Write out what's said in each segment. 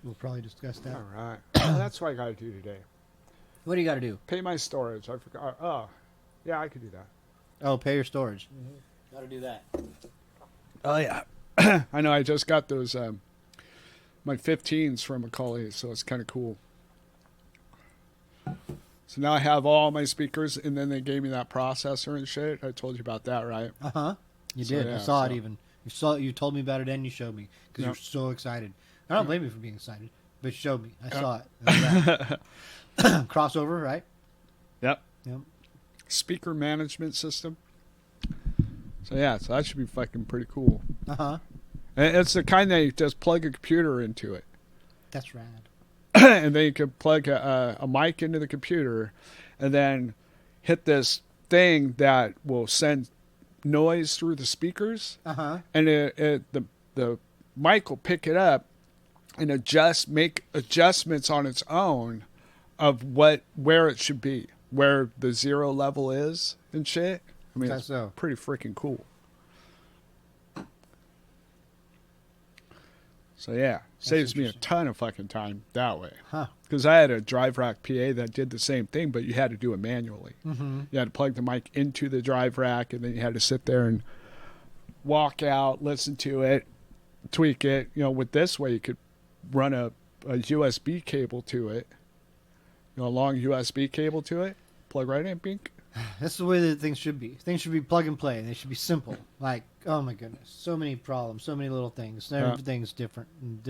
we'll probably discuss that. All right. Well, that's what I got to do today. What do you got to do? Pay my storage. I forgot. Oh, yeah, I could do that. Oh, pay your storage. Got to do that. Oh, yeah. I know. I just got those, my 15s from Macaulay, so it's kind of cool. So now I have all my speakers, and then they gave me that processor and shit. I told you about that, right? Uh-huh. You So, did. yeah, I saw it so- even. You told me about it and you showed me because you're so excited. I don't blame you for being excited, but you showed me. I saw it. Crossover, right? Yep. Yep. Speaker management system. So yeah, so that should be fucking pretty cool. Uh-huh. And it's the kind that you just plug a computer into it. That's rad. And then you can plug a mic into the computer and then hit this thing that will send noise through the speakers. Uh-huh. And the mic will pick it up and make adjustments on its own of where it should be, where the zero level is and shit. I mean, it's pretty freaking cool. So yeah, saves me a ton of fucking time that way. Huh. Because I had a drive rack PA that did the same thing, but you had to do it manually. Mm-hmm. You had to plug the mic into the drive rack, and then you had to sit there and walk out, listen to it, tweak it. You know, with this way, you could run a USB cable to it. You know, a long USB cable to it, plug right in, bink. That's the way that things should be. Things should be plug and play. They should be simple. Like, oh my goodness, so many problems, so many little things. Everything's different. And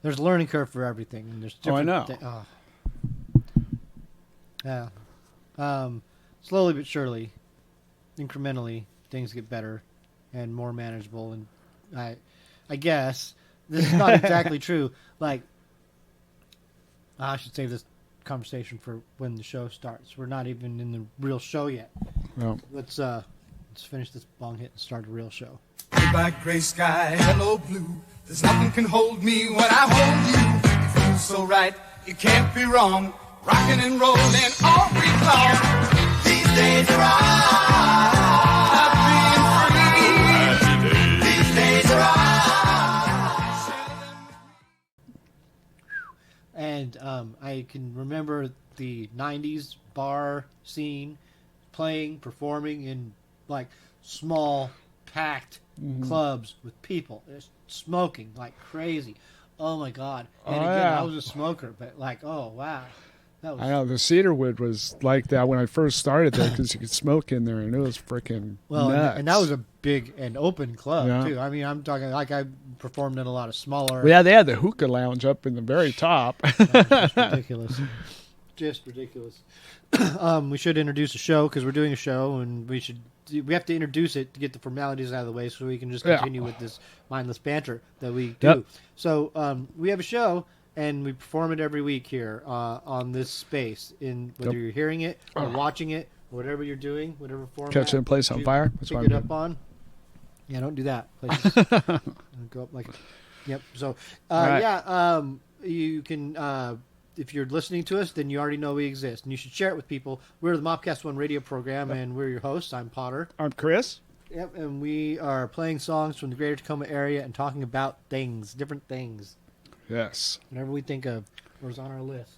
there's a learning curve for everything. And there's different I know. Yeah. Slowly but surely, incrementally, things get better and more manageable. And I guess this is not exactly true. Like, I should save this conversation for when the show starts. We're not even in the real show yet. No. Let's finish this bong hit and start a real show. Goodbye, gray sky, hello, blue. There's nothing can hold me when I hold you. It feels so right, it can't be wrong. Rocking and rolling all week long. These days are not being free. These days are And I can remember the 90s bar scene, performing in like small, packed clubs with people, just smoking like crazy. Oh my God. And I was a smoker, but like, oh wow. That was... I know, the Cedarwood was like that when I first started there because you could smoke in there and it was freaking nuts. And that was a big and open club too. I mean, I'm talking like I performed in a lot of smaller. Well, yeah, they had the hookah lounge up in the very top. Just ridiculous. Just ridiculous. We should introduce a show because we're doing a show, and we have to introduce it to get the formalities out of the way, so we can just continue with this mindless banter that we do. Yep. So we have a show, and we perform it every week here on this space. In whether you're hearing it or watching it, or whatever you're doing, whatever format. Catch it in place on fire. That's pick what it I'm up doing. on. Yeah, don't do that. Go up like. Yep. So, right. you can. If you're listening to us, then you already know we exist, and you should share it with people. We're the MAWPCAST 1 radio program, and we're your hosts. I'm Potter. I'm Chris. Yep, and we are playing songs from the greater Tacoma area and talking about things, different things. Yes. Whatever we think of or is on our list.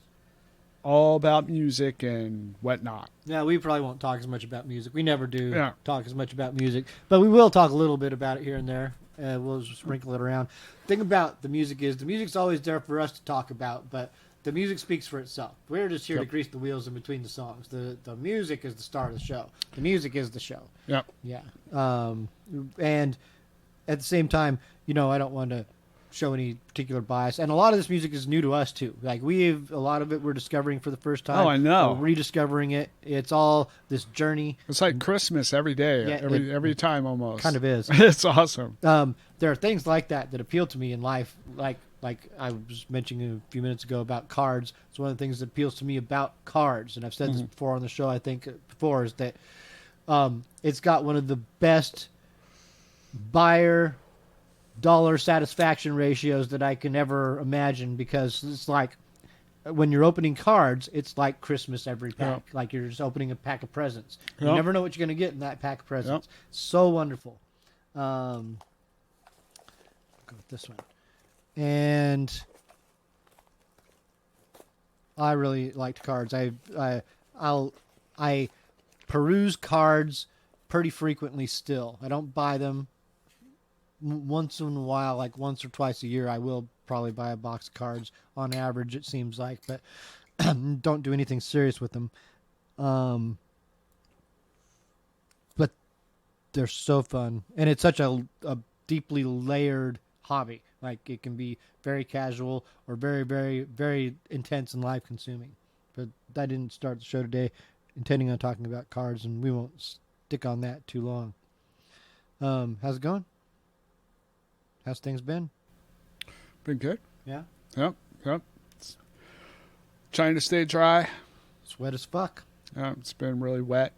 All about music and whatnot. Yeah, we probably won't talk as much about music. We never do talk as much about music, but we will talk a little bit about it here and there. We'll just sprinkle it around. The thing about the music is the music's always there for us to talk about, but the music speaks for itself. We're just here to grease the wheels in between the songs. The music is the star of the show. The music is the show. Yep. Yeah. And at the same time, I don't want to show any particular bias. And a lot of this music is new to us too. Like a lot of it we're discovering for the first time. Oh, I know. We're rediscovering it. It's all this journey. It's like Christmas every day, every time almost. Kind of is. It's awesome. There are things like that appeal to me in life. Like I was mentioning a few minutes ago about cards. It's one of the things that appeals to me about cards. And I've said this before on the show, I think before, is that it's got one of the best buyer dollar satisfaction ratios that I can ever imagine, because it's like when you're opening cards, it's like Christmas every pack. Like you're just opening a pack of presents. You never know what you're going to get in that pack of presents. So wonderful. Go with this one. and I really liked cards. I peruse cards pretty frequently still. I don't buy them. Once in a while, like once or twice a year, I will probably buy a box of cards on average, it seems like, but don't do anything serious with them. But they're so fun, and it's such a deeply layered hobby. Like, it can be very casual or very, very, very intense and life consuming. But I didn't start the show today intending on talking about cards, and we won't stick on that too long. How's it going? How's things been? Been good. Yeah? Yep. Trying to stay dry. It's wet as fuck. It's been really wet.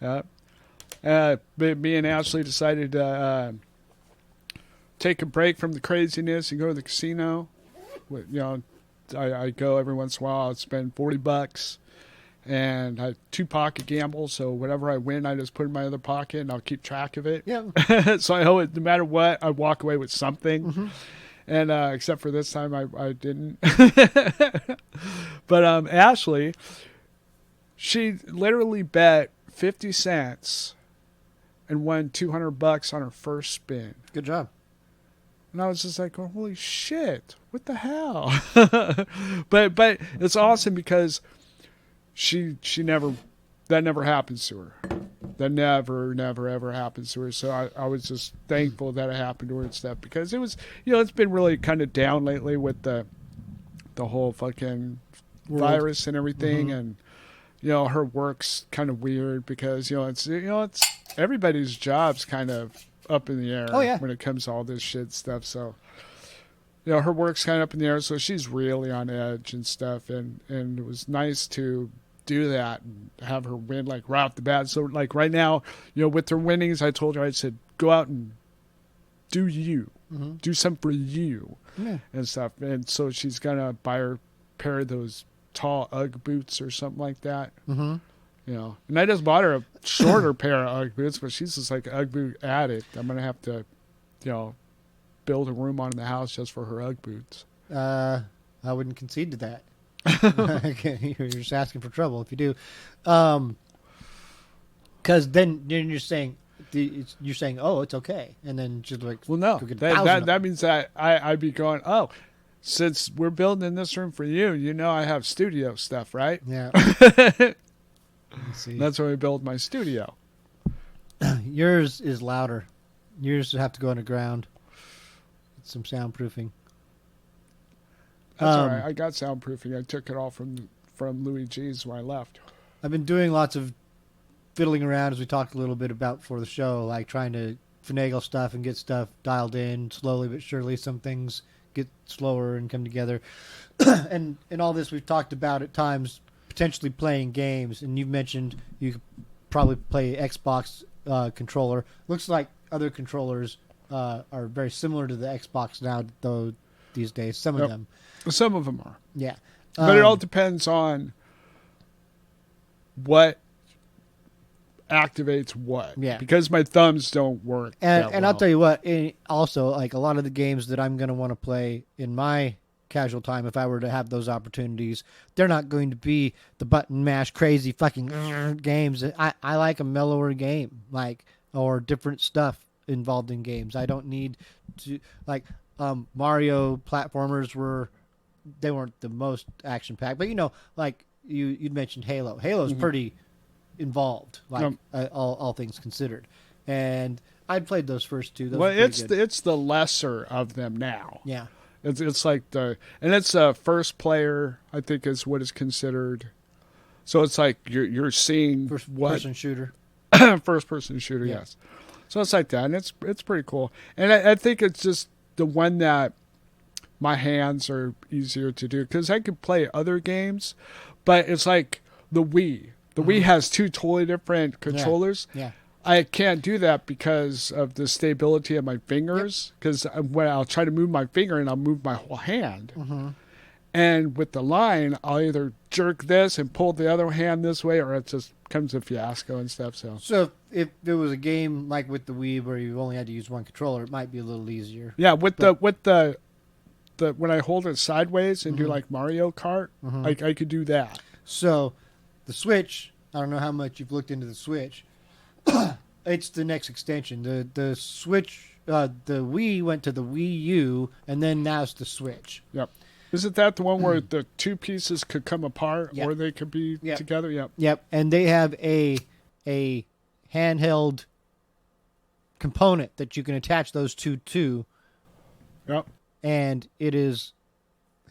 Yeah. Me and Ashley decided to take a break from the craziness and go to the casino. I go every once in a while. I spend $40, and I have 2 pocket gambles. So whatever I win, I just put in my other pocket, and I'll keep track of it. Yeah. So I hope no matter what, I walk away with something. Mm-hmm. And except for this time, I didn't. But Ashley, she literally bet 50 cents and won $200 on her first spin. Good job. And I was just like, oh, holy shit, what the hell? but it's awesome because that never happens to her. That never, ever happens to her. So I was just thankful that it happened to her and stuff, because it was, it's been really kind of down lately with the whole fucking virus and everything. Mm-hmm. And, her work's kind of weird because, it's everybody's job's kind of up in the air. Oh, yeah. When it comes to all this shit stuff. So, her work's kind of up in the air. So she's really on edge and stuff. And it was nice to do that and have her win like right off the bat. So like right now, with her winnings, I told her, I said, go out and do you. Mm-hmm. Do something for you. Yeah. And stuff. And so she's gonna buy her pair of those tall Ugg boots or something like that. Mm-hmm. And I just bought her a shorter pair of Ugg boots, but she's just like an Ugg boot addict. I'm gonna have to, build a room on in the house just for her Ugg boots. I wouldn't concede to that. You're just asking for trouble if you do, because then you're saying oh, it's okay, and then just like, well, no, that means that I'd be going, oh, since we're building in this room for you, I have studio stuff, right? Yeah. That's where we build my studio. Yours is louder. Yours have to go underground. It's some soundproofing. That's all right. I got soundproofing. I took it all from Louis G's when I left. I've been doing lots of fiddling around, as we talked a little bit about before the show, like trying to finagle stuff and get stuff dialed in slowly but surely. Some things get slower and come together. and all this we've talked about at times, potentially playing games. And you've mentioned you could probably play Xbox controller. Looks like other controllers are very similar to the Xbox now, though, these days. Some of them. Some of them are. Yeah. But it all depends on what activates what. Yeah. Because my thumbs don't work that well. I'll tell you what, also, like a lot of the games that I'm going to want to play in my casual time, if I were to have those opportunities, they're not going to be the button mash crazy fucking games. I like a mellower game, or different stuff involved in games. I don't need to, Mario platformers weren't the most action packed, but you'd mentioned Halo. Halo's pretty involved, all things considered, and I'd played those first two. It's the lesser of them now. Yeah, it's like it's first player, I think, is what is considered. So it's like you're seeing first person shooter. First person shooter, yeah. Yes. So it's like that, and it's pretty cool. And I think it's just the one that my hands are easier to do, because I could play other games, but it's like the Wii. The Wii has 2 totally different controllers. Yeah. I can't do that because of the stability of my fingers, because when I'll try to move my finger and I'll move my whole hand. Mm-hmm. And with the line, I'll either jerk this and pull the other hand this way, or it just comes a fiasco and stuff. So if it was a game like with the Wii where you only had to use one controller, it might be a little easier. Yeah, with the when I hold it sideways and do like Mario Kart, I could do that. So the Switch, I don't know how much you've looked into the Switch. It's the next extension. The Switch, the Wii went to the Wii U, and then now it's the Switch. Yep. Isn't that the one where the two pieces could come apart Yep. or they could be together? Yep. Yep. And they have a handheld component that you can attach those two to. Yep. And it is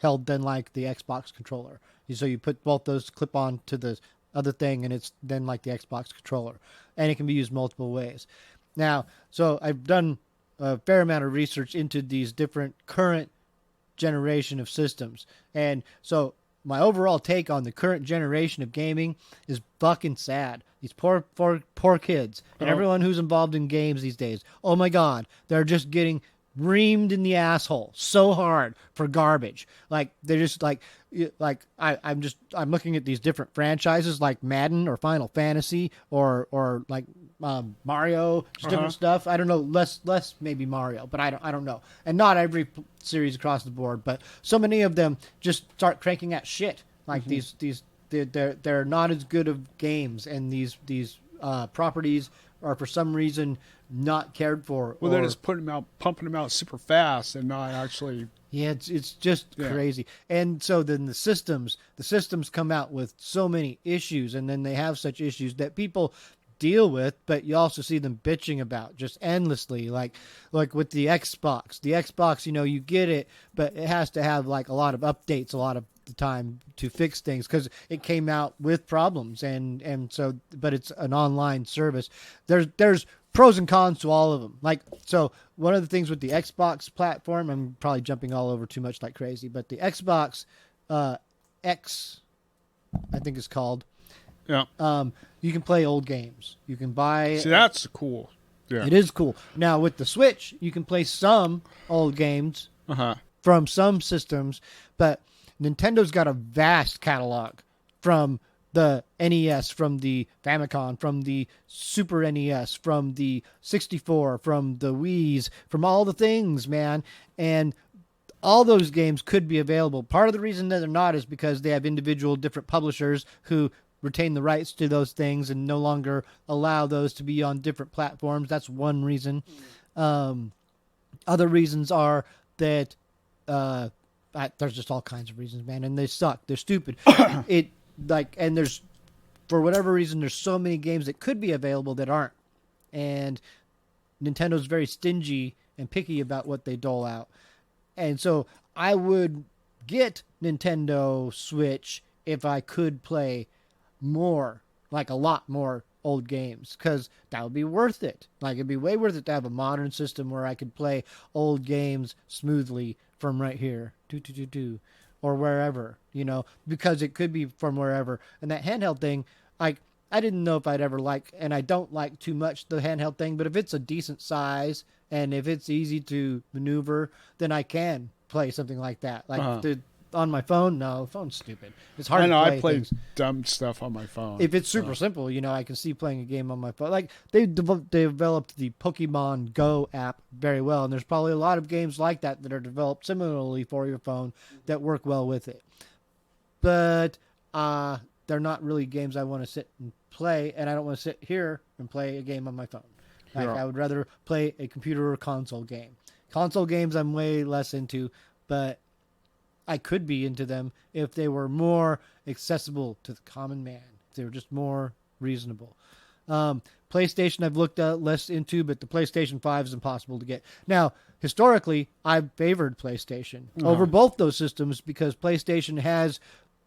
held then like the Xbox controller. So you put both those clip on to the other thing, and it's then like the Xbox controller. And it can be used multiple ways. Now, so I've done a fair amount of research into these different current generation of systems. And so my overall take on the current generation of gaming is fucking sad. These poor kids and everyone who's involved in games these days. Oh my God, they're just getting reamed in the asshole so hard for garbage. Like they're just I'm looking at these different franchises like Madden or Final Fantasy or like Mario, just different stuff. I don't know, less maybe Mario, but I don't know. And not every series across the board, but so many of them just start cranking out shit. Like they're not as good of games, and these properties are for some reason not cared for. Well, they're just pumping them out super fast and not actually. Yeah, it's just crazy. And so then the systems come out with so many issues, and then they have such issues that people deal with, but you also see them bitching about just endlessly, like with the Xbox. The Xbox, you get it, but it has to have like a lot of updates a lot of the time to fix things because it came out with problems, and so, but it's an online service. There's pros and cons to all of them. Like, so one of the things with the Xbox platform, I'm probably jumping all over too much like crazy, but the Xbox X, I think it's called. Yeah. You can play old games. You can buy. See, that's cool. Yeah. It is cool. Now with the Switch, you can play some old games from some systems, but Nintendo's got a vast catalog from the NES, from the Famicom, from the Super NES, from the 64, from the Wii's, from all the things, man. And all those games could be available. Part of the reason that they're not is because they have individual different publishers who retain the rights to those things and no longer allow those to be on different platforms. That's one reason. Other reasons are that there's just all kinds of reasons, man, and they suck. They're stupid. And there's, for whatever reason, there's so many games that could be available that aren't. And Nintendo's very stingy and picky about what they dole out. And so I would get Nintendo Switch if I could play more, like a lot more old games, because that would be worth it. Like, it'd be way worth it to have a modern system where I could play old games smoothly from right here, or wherever, because it could be from wherever. And that handheld thing, I didn't know if I'd ever like, and I don't like too much the handheld thing, but if it's a decent size and if it's easy to maneuver, then I can play something like that. Like on my phone, no, phone's stupid. It's hard to play. I play things. dumb stuff on my phone. If it's super simple, I can see playing a game on my phone. Like, they developed the Pokemon Go app very well, and there's probably a lot of games like that that are developed similarly for your phone that work well with it. But they're not really games I want to sit and play, and I don't want to sit here and play a game on my phone. Like, I would rather play a computer or console game. Console games I'm way less into, but I could be into them if they were more accessible to the common man. If they were just more reasonable. PlayStation I've looked less into, but the PlayStation 5 is impossible to get. Now, historically, I've favored PlayStation over both those systems because PlayStation has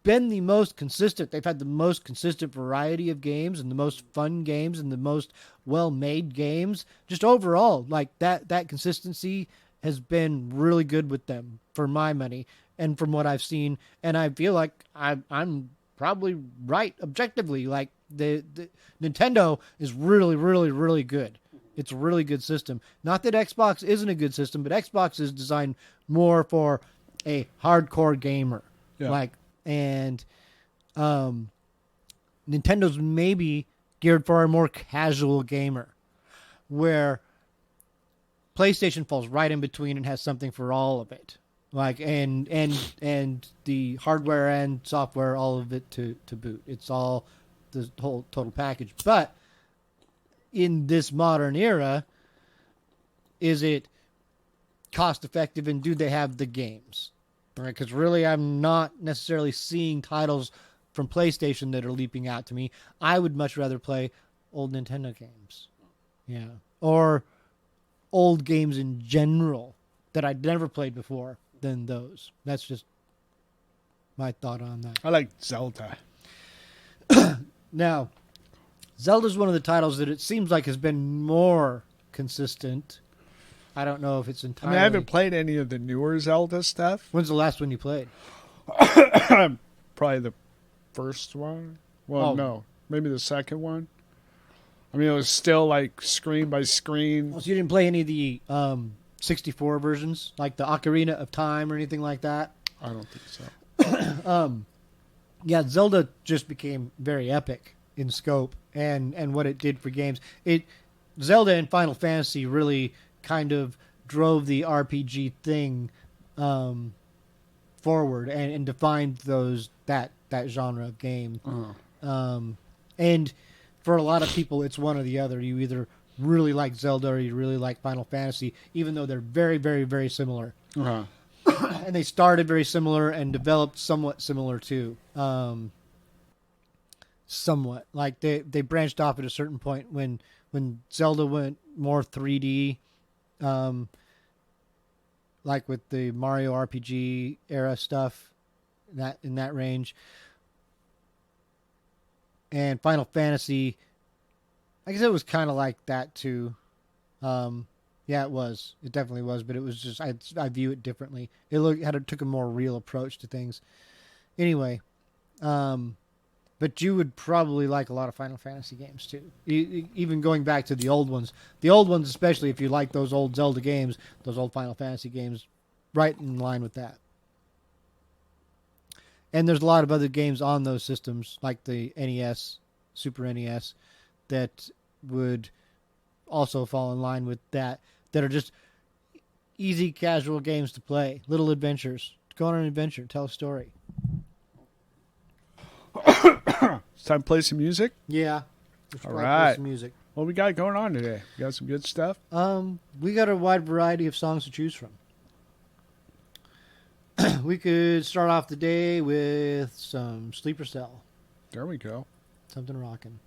been the most consistent. They've had the most consistent variety of games and the most fun games and the most well-made games. Just overall, like that consistency has been really good with them for my money and from what I've seen. And I feel like I'm probably right objectively. Like the Nintendo is really, really, really good. It's a really good system. Not that Xbox isn't a good system, but Xbox is designed more for a hardcore gamer. Yeah. Like, and Nintendo's maybe geared for a more casual gamer, where PlayStation falls right in between and has something for all of it. Like, and the hardware and software, all of it to boot. It's all the whole total package. But in this modern era, is it cost effective, and do they have the games? Right? Because really, I'm not necessarily seeing titles from PlayStation that are leaping out to me. I would much rather play old Nintendo games. Yeah. Or old games in general that I'd never played before than those. That's just my thought on that. I like Zelda. Now, Zelda's one of the titles that it seems like has been more consistent. I don't know if it's I entirely... mean, I haven't played any of the newer Zelda stuff. When's the last one you played? Probably the first one. Well, no. Maybe the second one. I mean, it was still like screen by screen. Well, so you didn't play any of the 64 versions? Like the Ocarina of Time or anything like that? I don't think so. Yeah, Zelda just became very epic in scope and what it did for games. Zelda and Final Fantasy really kind of drove the RPG thing forward and defined that genre of game. And for a lot of people, it's one or the other. You either really like Zelda or you really like Final Fantasy, even though they're very, very, very similar. And they started very similar and developed somewhat similar too. Somewhat. Like they branched off at a certain point when Zelda went more 3D, like with the Mario RPG era stuff, in that range. And Final Fantasy, I guess it was kind of like that too. Yeah, it was. It definitely was, but it was just I view it differently. It took a more real approach to things. Anyway, but you would probably like a lot of Final Fantasy games too. Even going back to the old ones, especially if you like those old Zelda games, those old Final Fantasy games, right in line with that. And there's a lot of other games on those systems, like the NES, Super NES, that would also fall in line with that are just easy, casual games to play. Little adventures. Go on an adventure. Tell a story. It's time to play some music? Yeah. All right. Some music. What we got going on today? We got some good stuff? We got a wide variety of songs to choose from. We could start off the day with some Sleeper Cell. There we go. Something rocking.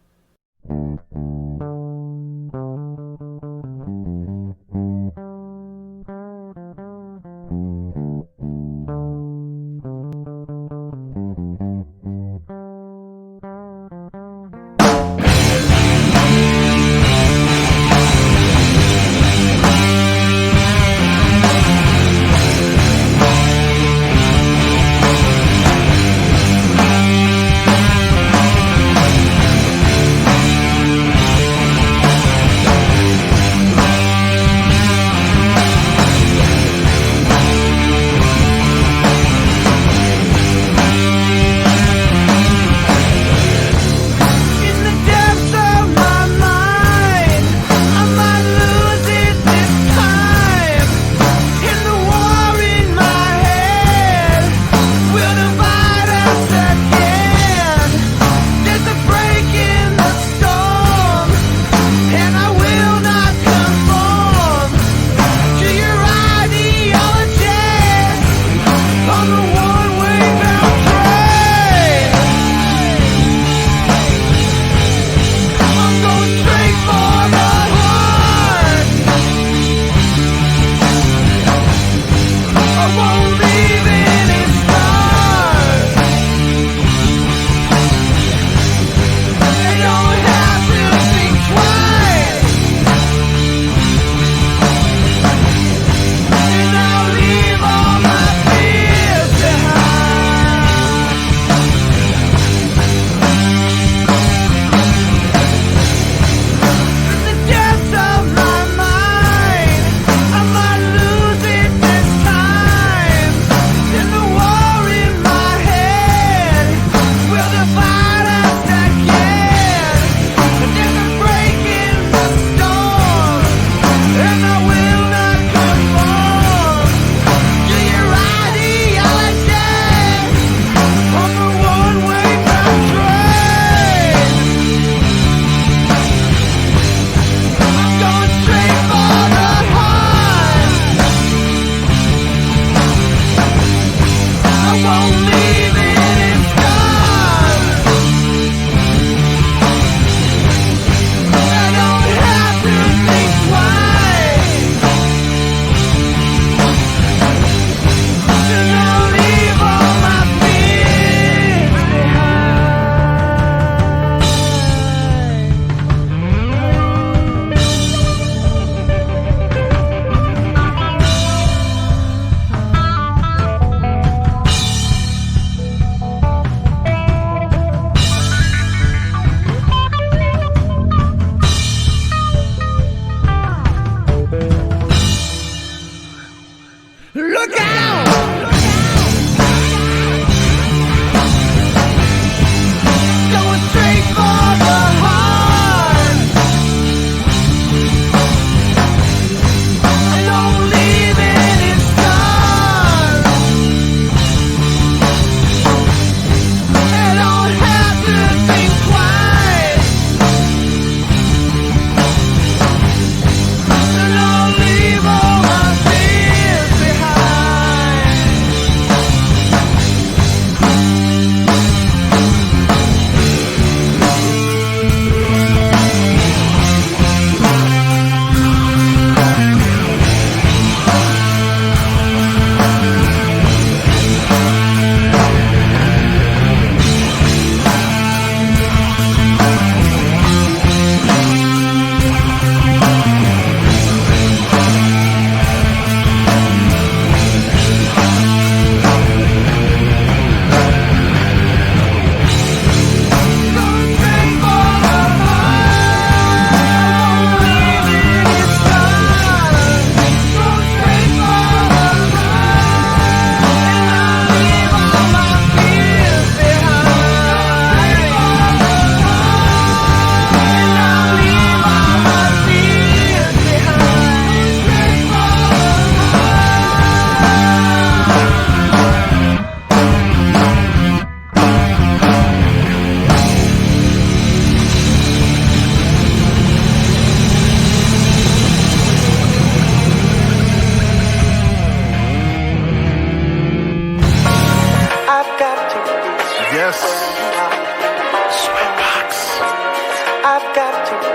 I've got to be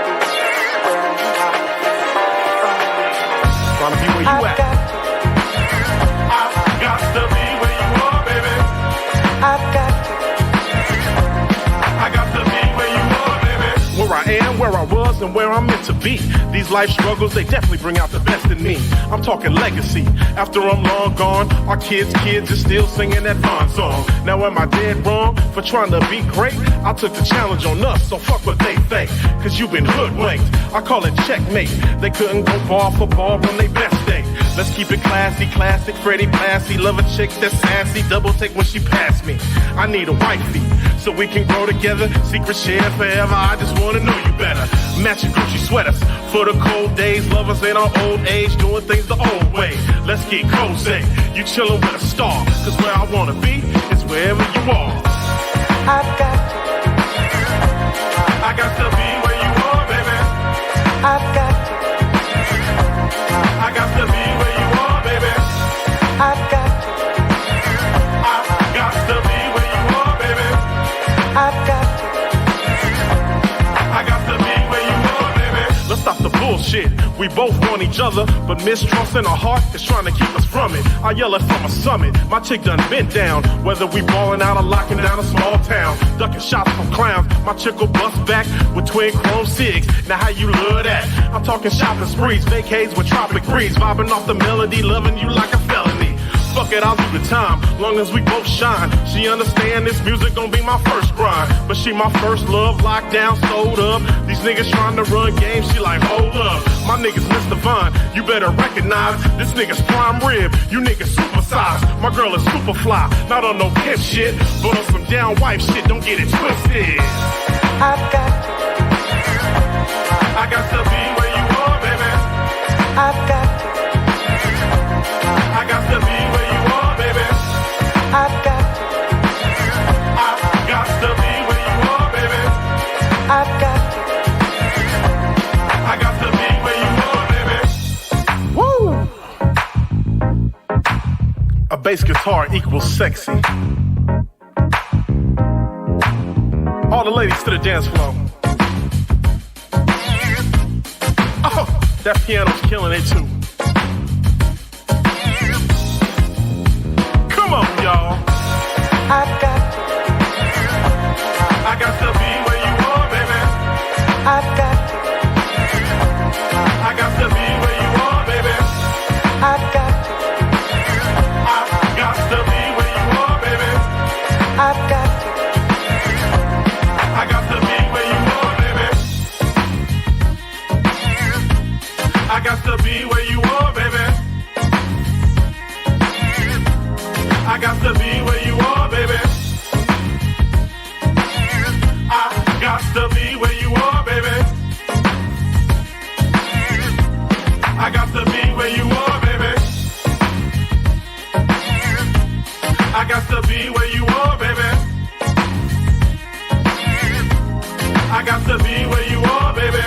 where you are. Trying to be where you I've at. got I've got to be where you are, baby. I've got to. I got to be where you are, baby. Where I am, where I was, and where I'm meant to be. These life struggles, they definitely bring out the best in me. I'm talking legacy. After I'm long gone, our kids are still singing that Vaughn song. Now am I dead wrong for trying to be great? I took the challenge on us, so fuck what they think. Cause you've been hoodwinked. I call it checkmate. They couldn't go ball for ball on their best day. Let's keep it classy, classic, Freddie Blassie. Love a chick that's sassy, double take when she pass me. I need a wifey, so we can grow together. Secret share forever, I just wanna know you better. Matching Gucci sweaters for the cold days. Lovers in our old age, doing things the old way. Let's get cozy, you chillin' with a star. Cause where I wanna be is wherever you are. I've got to. I got to be where you are, baby. I've got to. I got to be where you are, baby. I've got to. I got to be where you are, baby. I've got to. I got to be where you are, baby. Let's stop the bullshit. We both want each other, but mistrust in our heart is trying to keep us from it. I yell it from a summit. My chick done bent down. Whether we ballin' out or locking down a small town, ducking shots from clowns. My chick will bust back with twin chrome cigs. Now how you love that? I'm talking shopping sprees, vacays with tropic breeze, vibing off the melody, loving you like a felony. Fuck it, I'll do the time, long as we both shine. She understand this music gon' be my first grind, but she my first love, locked down, sold up. These niggas trying to run games, she like, hold up. My niggas Mr. Vine, you better recognize this nigga's prime rib, you niggas supersize. My girl is super fly, not on no pimp shit, but on some down wife shit, don't get it twisted. I've got to. I got to be where you are, baby. I've got to. I got to be where you are, baby. I've got to. I got to be where you are, baby. I've got to. I got to be where you are, baby. Woo! A bass guitar equals sexy. All the ladies to the dance floor. Oh, that piano's killing it too. Come on, y'all. I've got to. I got to be where you are, baby. I've got to. I got to be where you are, baby. I've got to. I got to be where you are, baby. I've got to. I got to be where you are, baby. I got to be where you are, baby. I got to be where you are, baby. I got to be where you are, baby. I got to be where you are, baby. I got to be where you are, baby. I got to be where you are, baby.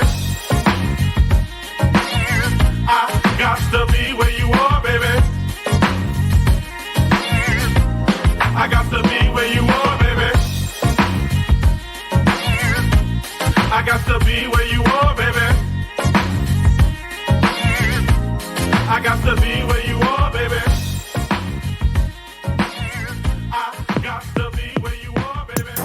I got to be where you are, baby. I got to be where you are, baby. I got to be where you are, baby. I got to be where you are, baby. I got to be where you are, baby.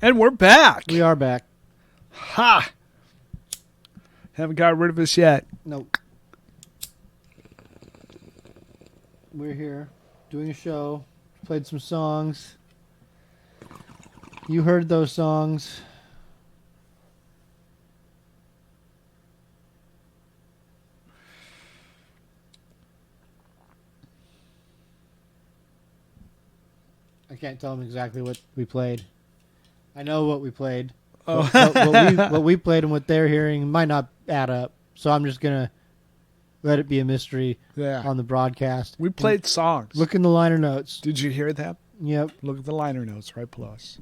And we're back. We are back. Ha! Haven't got rid of us yet. Nope. We're here doing a show. Played some songs. You heard those songs. I can't tell them exactly what we played. I know what we played. Oh. What we played and what they're hearing might not add up. So I'm just going to let it be a mystery on the broadcast. We played songs. Look in the liner notes. Did you hear that? Yep. Look at the liner notes right below us.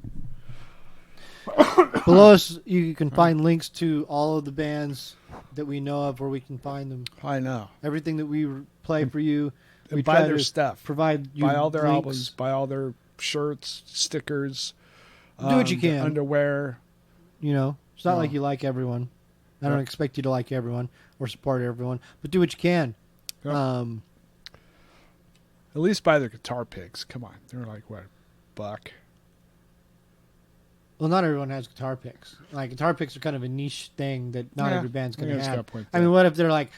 Below us, you can find links to all of the bands that we know of where we can find them. I know. Everything that we play for you. We buy try their to stuff. Provide you buy all their links. albums. Buy all their shirts, stickers. Do what you can. Underwear. You know, it's not like you like everyone. I don't expect you to like everyone or support everyone, but do what you can. Yep. At least buy their guitar picks. Come on. They're like, what, $1? Well, not everyone has guitar picks. Like, guitar picks are kind of a niche thing that not every band's going to have. I mean, what if they're like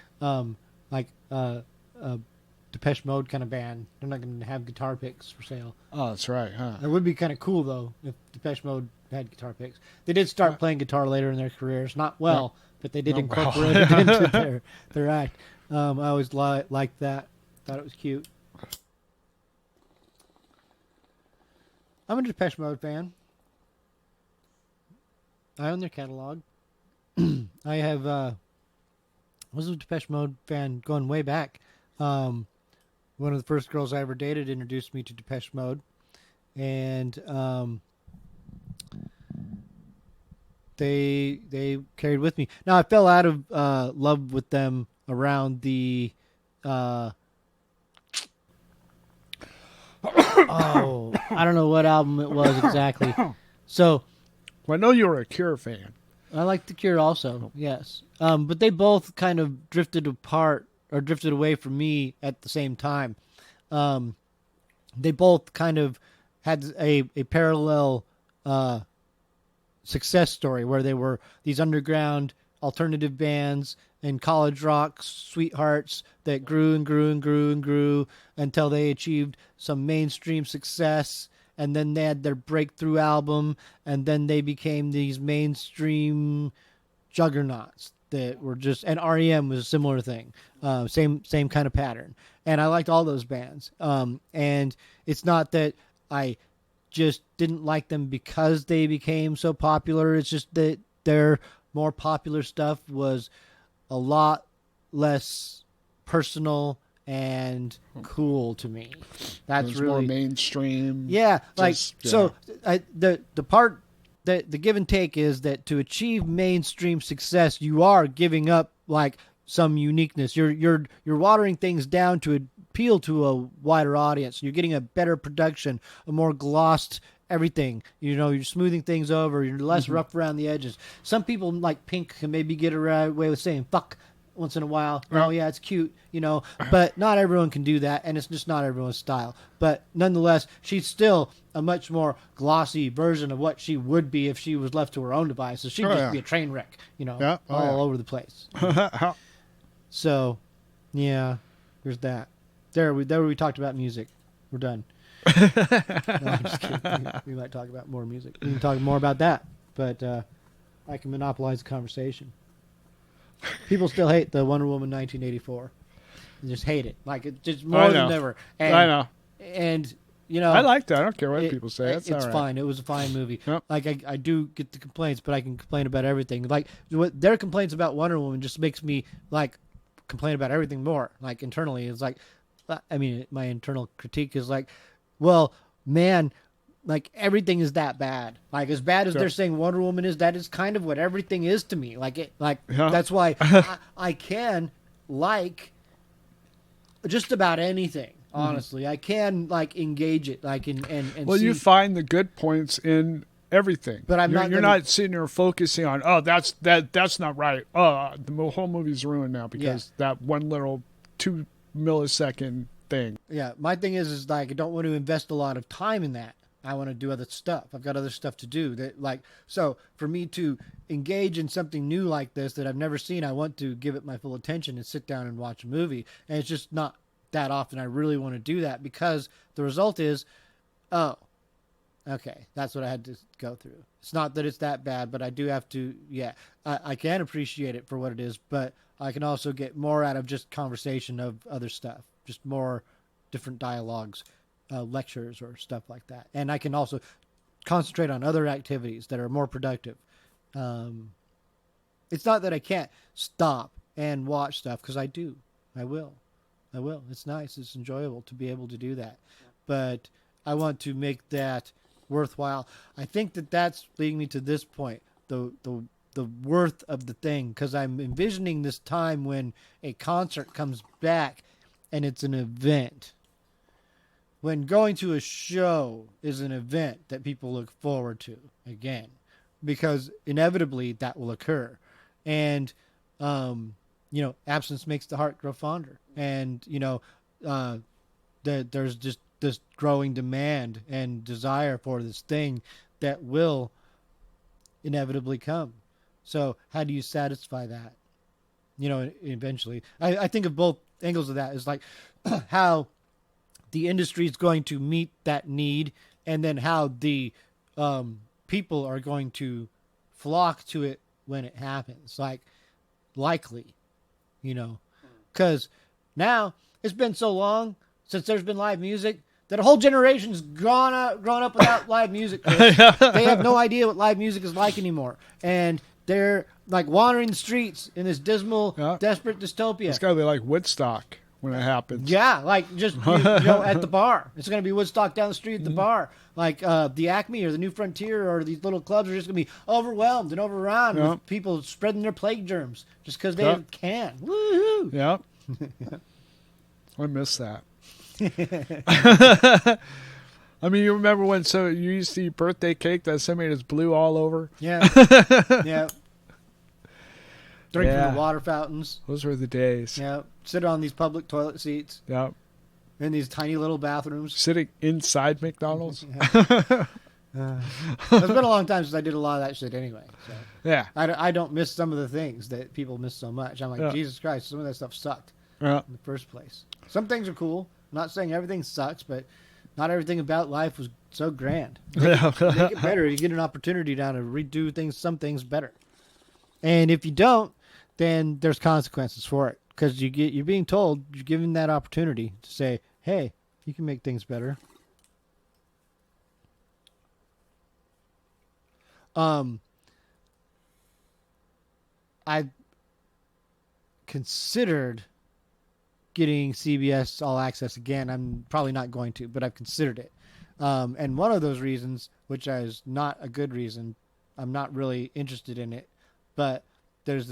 Depeche Mode kind of band? They're not going to have guitar picks for sale. Oh, that's right, huh? It would be kind of cool, though, if Depeche Mode had guitar picks. They did start playing guitar later in their careers. Not well, but they did incorporate it into their act. I always liked that. Thought it was cute. I'm a Depeche Mode fan. I own their catalog. I have was a Depeche Mode fan going way back. One of the first girls I ever dated introduced me to Depeche Mode, and they carried with me. Now I fell out of love with them around the I don't know what album it was exactly. So, well, I know you were a Cure fan. I like The Cure also, yes. But they both kind of drifted apart or drifted away from me at the same time. They both kind of had a parallel success story where they were these underground alternative bands and college rock sweethearts that grew and grew and grew and grew until they achieved some mainstream success, and then they had their breakthrough album, and then they became these mainstream juggernauts that were just, and REM was a similar thing, same kind of pattern. And I liked all those bands. And it's not that I just didn't like them because they became so popular. It's just that their more popular stuff was a lot less personal and cool to me. That's really really more mainstream. Yeah, so the part that the give and take is that to achieve mainstream success, you are giving up like some uniqueness. You're watering things down to appeal to a wider audience. You're getting a better production, a more glossed everything. You know, you're smoothing things over. You're less rough around the edges. Some people like Pink can maybe get away with saying fuck once in a while. Oh yeah, it's cute, you know, but not everyone can do that, and it's just not everyone's style. But nonetheless, she's still a much more glossy version of what she would be if she was left to her own devices. She'd just be a train wreck, you know, all over the place. So, yeah, there's that. There we talked about music. We're done. No, I'm just kidding. We might talk about more music. We can talk more about that, but I can monopolize the conversation. People still hate the Wonder Woman 1984. They just hate it. Like, it's just more than ever. And, I know. And, you know. I liked it. I don't care what people say. It's all right. Fine. It was a fine movie. Yep. Like, I do get the complaints, but I can complain about everything. Like, what their complaints about Wonder Woman just makes me, like, complain about everything more. Like, internally. It's like, I mean, my internal critique is like, well, man, like, everything is that bad. Like, as bad as they're saying Wonder Woman is, that is kind of what everything is to me. Like, that's why I can like just about anything. Honestly, I can like engage it. Like, and well, see, you find the good points in everything, but you're not sitting there focusing on that's not right. The whole movie's ruined now because that one little 2 millisecond thing. Yeah, my thing is like I don't want to invest a lot of time in that. I want to do other stuff. I've got other stuff to do. So for me to engage in something new like this that I've never seen, I want to give it my full attention and sit down and watch a movie. And it's just not that often I really want to do that, because the result is, oh, okay, that's what I had to go through. It's not that it's that bad, but I do have to, I can appreciate it for what it is, but I can also get more out of just conversation of other stuff, just more different dialogues, lectures or stuff like that. And I can also concentrate on other activities that are more productive. It's not that I can't stop and watch stuff, because I do. I will. It's nice. It's enjoyable to be able to do that. But I want to make that worthwhile. I think that that's leading me to this point, the worth of the thing, because I'm envisioning this time when a concert comes back and it's an event. When going to a show is an event that people look forward to again, because inevitably that will occur. And, absence makes the heart grow fonder. And, there's just this growing demand and desire for this thing that will inevitably come. So how do you satisfy that? Eventually. I think of both angles of that. Is like how the industry is going to meet that need, and then how the people are going to flock to it when it happens. Likely, because now it's been so long since there's been live music that a whole generation's grown up without live music. They have no idea what live music is like anymore, and they're like wandering the streets in this dismal, desperate dystopia. It's got to be like Woodstock when it happens. Yeah, like just at the bar. It's going to be Woodstock down the street at the bar. Like the Acme or the New Frontier or these little clubs are just going to be overwhelmed and overrun with people spreading their plague germs just because they can. Woohoo! Yeah. I miss that. I mean, you remember when you used to eat birthday cake that somebody just blew all over? Yeah. Yeah. Drink from the water fountains. Those were the days. Yeah. Sit on these public toilet seats. Yeah. In these tiny little bathrooms. Sitting inside McDonald's. It's been a long time since I did a lot of that shit anyway. So. Yeah. I don't miss some of the things that people miss so much. I'm like, Jesus Christ, some of that stuff sucked in the first place. Some things are cool. I'm not saying everything sucks, but not everything about life was so grand. Make it better. You get an opportunity now to redo some things better. And if you don't, then there's consequences for it. Because you're being told, you're given that opportunity to say, hey, you can make things better. I've considered getting CBS All Access again. I'm probably not going to, but I've considered it. And one of those reasons, which is not a good reason, I'm not really interested in it, but there's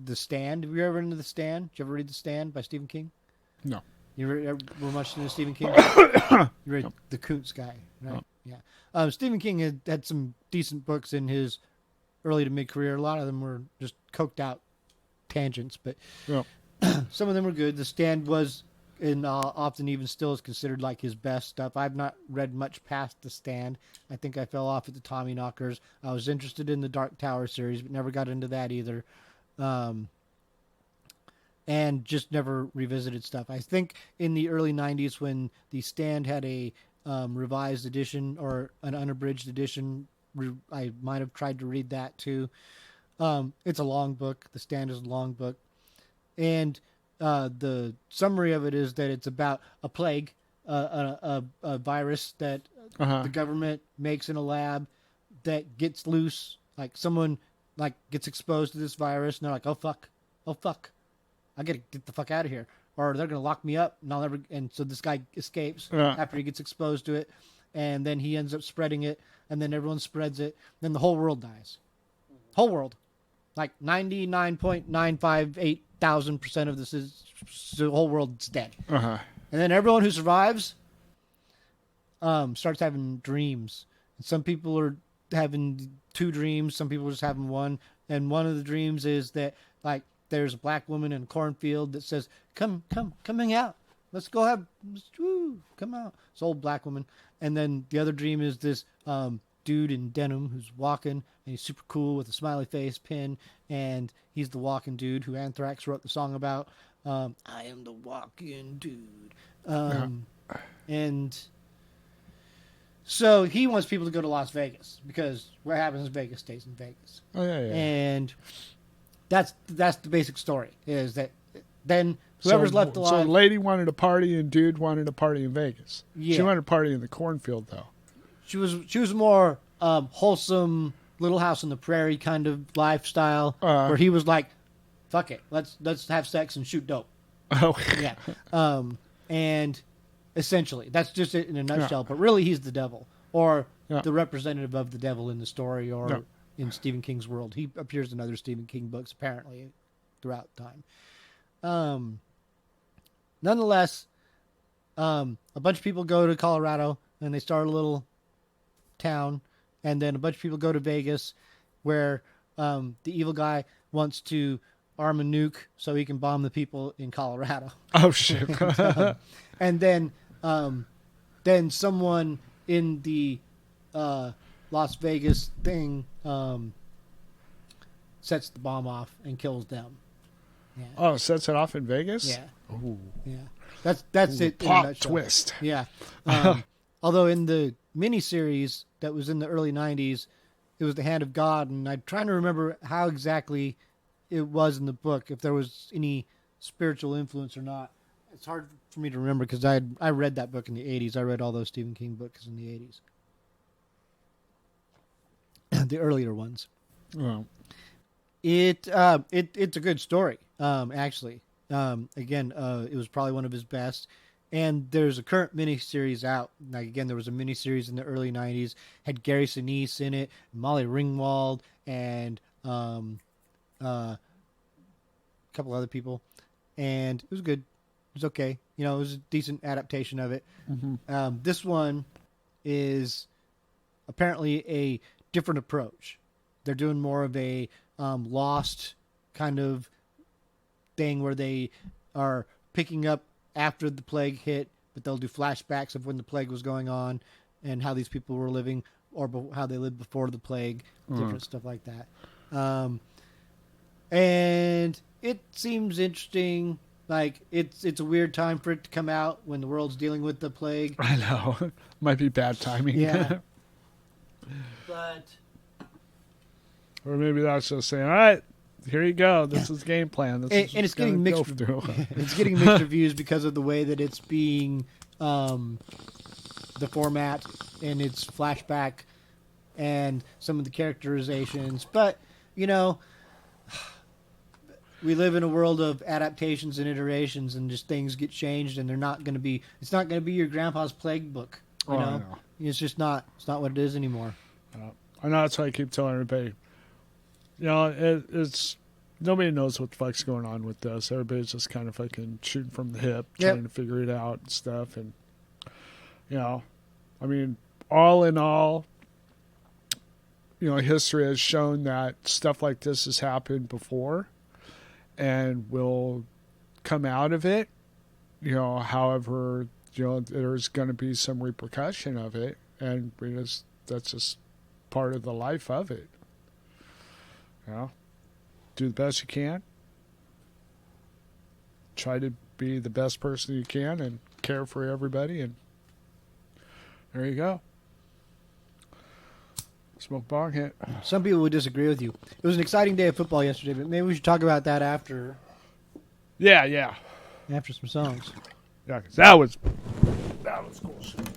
The Stand. Have you ever into The Stand? Did you ever read The Stand by Stephen King? No. You ever were much into Stephen King? You read The Koontz guy, right? No. Yeah. Stephen King had some decent books in his early to mid-career. A lot of them were just coked out tangents, but some of them were good. The Stand was, and often even still is considered like his best stuff. I've not read much past The Stand. I think I fell off at the Tommyknockers. I was interested in the Dark Tower series, but never got into that either. And just never revisited stuff. I think in the early 90s when The Stand had a revised edition or an unabridged edition, I might have tried to read that too. It's a long book. The Stand is a long book. And the summary of it is that it's about a plague, a virus that the government makes in a lab that gets loose. Like someone gets exposed to this virus and they're like, oh fuck, I gotta get the fuck out of here, or they're gonna lock me up and and so this guy escapes after he gets exposed to it, and then he ends up spreading it, and then everyone spreads it, then the whole world dies. Whole world. Like 99.958,000% of this is the whole world's dead. And then everyone who survives starts having dreams. And some people are having 2 dreams, some people are just having one, and one of the dreams is that there's a black woman in a cornfield that says, come hang out. let's go have, woo, come out. It's an old black woman. And then the other dream is this dude in denim who's walking, and he's super cool with a smiley face pin, and he's the walking dude who Anthrax wrote the song about. I am the walking dude. And so he wants people to go to Las Vegas because what happens in Vegas stays in Vegas. Oh, yeah. And that's the basic story, is that then whoever's left alive. So the lady wanted a party and dude wanted a party in Vegas. Yeah. She wanted a party in the cornfield, though. She was more wholesome, Little House on the Prairie kind of lifestyle, where he was like, "Fuck it, let's have sex and shoot dope." Oh yeah, and essentially that's just it in a nutshell. Yeah. But really, he's the devil, or the representative of the devil in the story, or in Stephen King's world. He appears in other Stephen King books apparently throughout time. Nonetheless, a bunch of people go to Colorado and they start a little town, and then a bunch of people go to Vegas where the evil guy wants to arm a nuke so he can bomb the people in Colorado. Oh shit. And then someone in the Las Vegas thing sets the bomb off and kills them. Yeah. Oh, sets it off in Vegas? Yeah. Ooh. Yeah. That's it. Plot twist. Yeah. Although in the miniseries that was in the early 90s, it was The Hand of God, and I'm trying to remember how exactly it was in the book, if there was any spiritual influence or not. It's hard for me to remember because I read that book in the 80s. I read all those Stephen King books in the 80s. The earlier ones. Oh. It's a good story, actually. Again, it was probably one of his best. And there's a current miniseries out. Like, again, there was a miniseries in the early 90s. Had Gary Sinise in it, Molly Ringwald, and a couple other people. And it was good. It was okay. You know, it was a decent adaptation of it. Mm-hmm. This one is apparently a different approach. They're doing more of a Lost kind of thing where they are picking up after the plague hit, but they'll do flashbacks of when the plague was going on and how these people were living, or how they lived before the plague, different stuff like that. And it seems interesting. Like, it's a weird time for it to come out when the world's dealing with the plague. I know. Might be bad timing. Yeah. But... Or maybe that's just saying, all right, here you go. This is game plan. And it's getting mixed. It's getting mixed reviews because of the way that it's being, the format and its flashback and some of the characterizations. But, you know, we live in a world of adaptations and iterations, and just things get changed, and they're not going to be. It's not going to be your grandpa's plague book. You know? I know. It's just not. It's not what it is anymore. I know. That's why I keep telling everybody. You know, it's nobody knows what the fuck's going on with this. Everybody's just kind of fucking shooting from the hip, trying to figure it out and stuff. And, you know, I mean, all in all, you know, history has shown that stuff like this has happened before and will come out of it. You know, however, you know, there's going to be some repercussion of it. And that's just part of the life of it. You know, do the best you can. Try to be the best person you can and care for everybody. And there you go. Smoke bong hit. Some people would disagree with you. It was an exciting day of football yesterday, but maybe we should talk about that after. Yeah. After some songs. Yeah, because that was cool shit.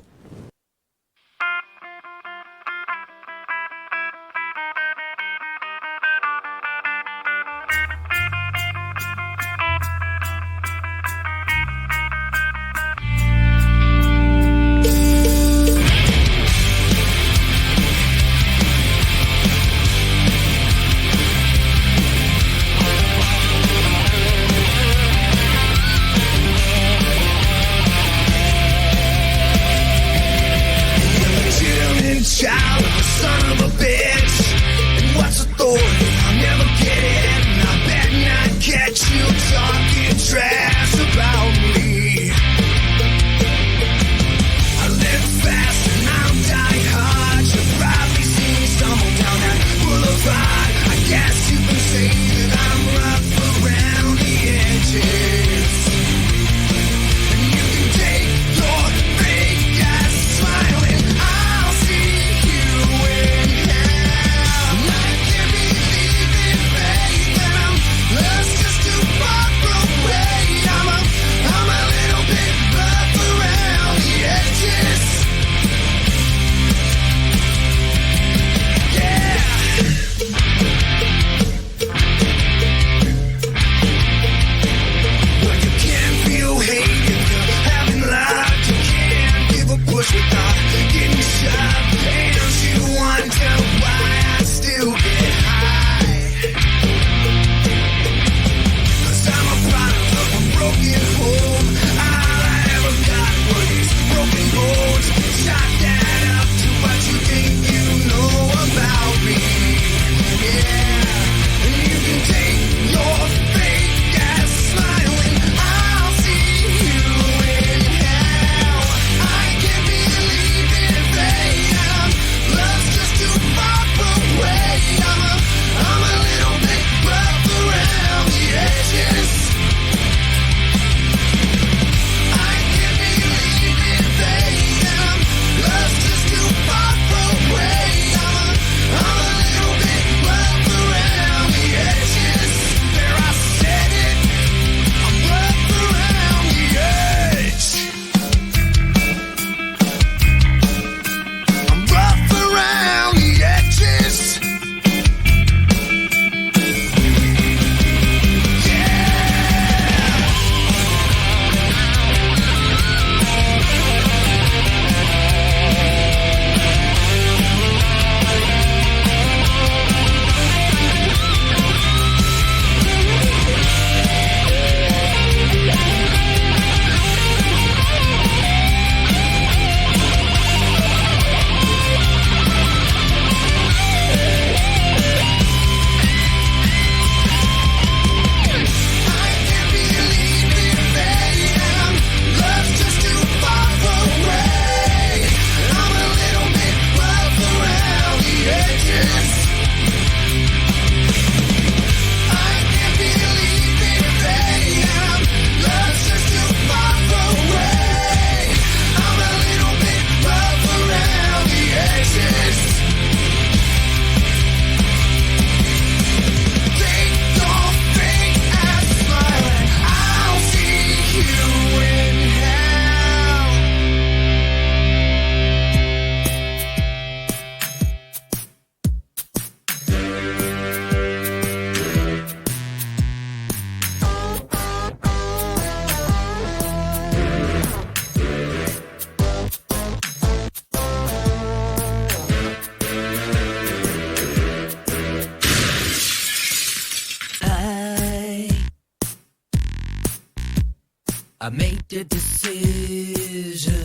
I made a decision.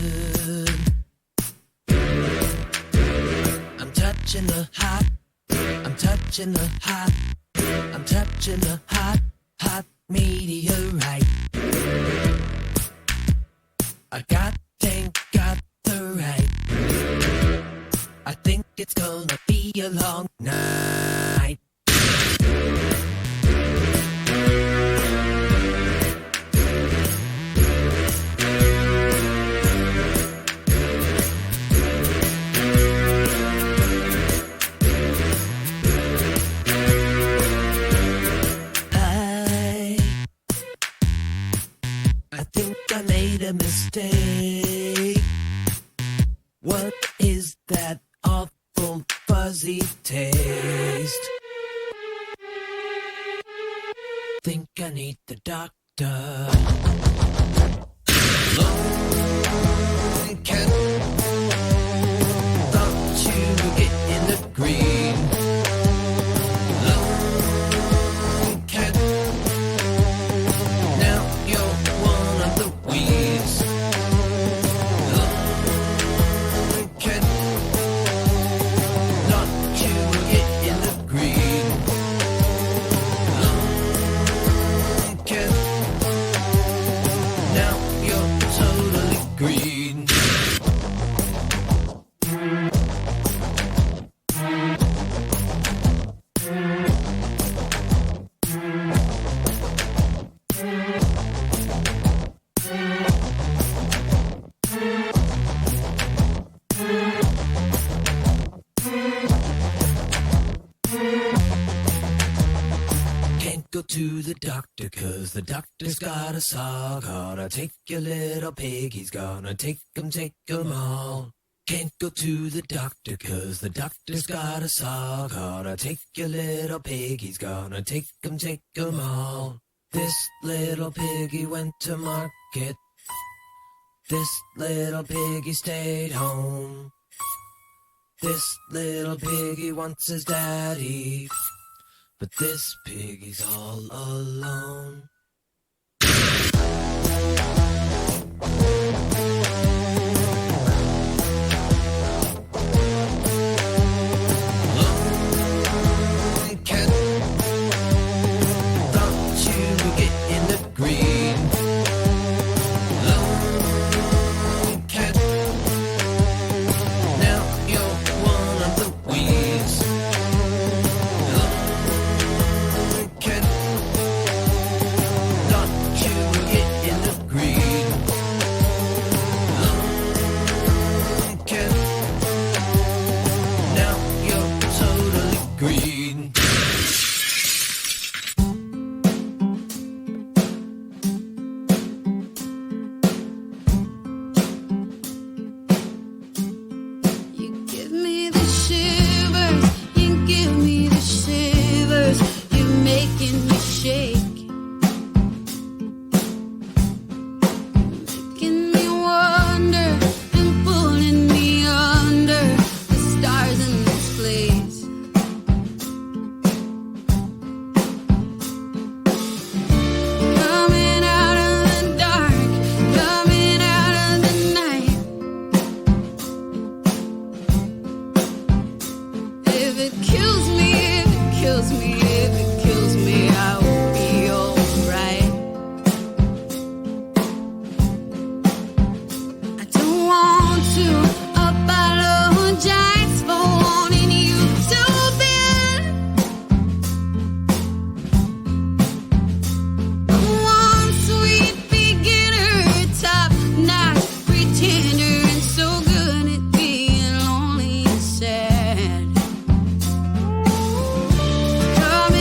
I'm touching the hot. I'm touching the hot. I'm touching the hot, hot meteorite. I ain't got the right. I think it's gonna be a long night. I think I made a mistake. What is that awful fuzzy taste? Think I need the doctor. Long cat. Thought you would get in the green. Long cat. Now you're one of the weeds. Long cat. Thought you would get in the green. Long cat. Now you're totally green. Can't go to the doctor 'cause the doctor's got a saw. Gonna take your little pig, he's gonna take 'em all. Can't go to the doctor 'cause the doctor's got a saw. Gonna take your little pig, he's gonna take 'em all. This little piggy went to market. This little piggy stayed home. This little piggy wants his daddy. But this piggy's all alone. Long cat. Thought you would get in the green. Long cat. Now you're one of the weeds. Cat. Thought you would get in the green. Long cat. Now you're totally green. You give me the shivers, you give me the shivers, you're making me shake. Making me wonder and pulling me under the stars in this place. Coming out of the dark, coming out of the night. If it kills me, if it kills me, if it kills me, I will be alright. I don't want to apologize for wanting you to bend. One sweet beginner, top-notch pretender, and so good at being lonely and sad. Come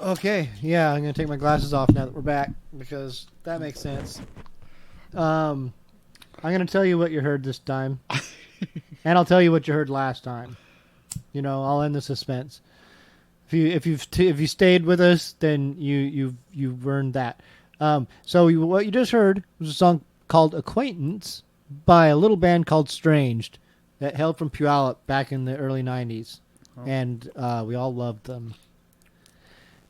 Okay, yeah, I'm gonna take my glasses off now that we're back because that makes sense. I'm gonna tell you what you heard this time, and I'll tell you what you heard last time. You know, I'll end the suspense. If you stayed with us, then you've earned that. What you just heard was a song called "Acquaintance" by a little band called Stranged that hailed from Puyallup back in the early '90s, and we all loved them.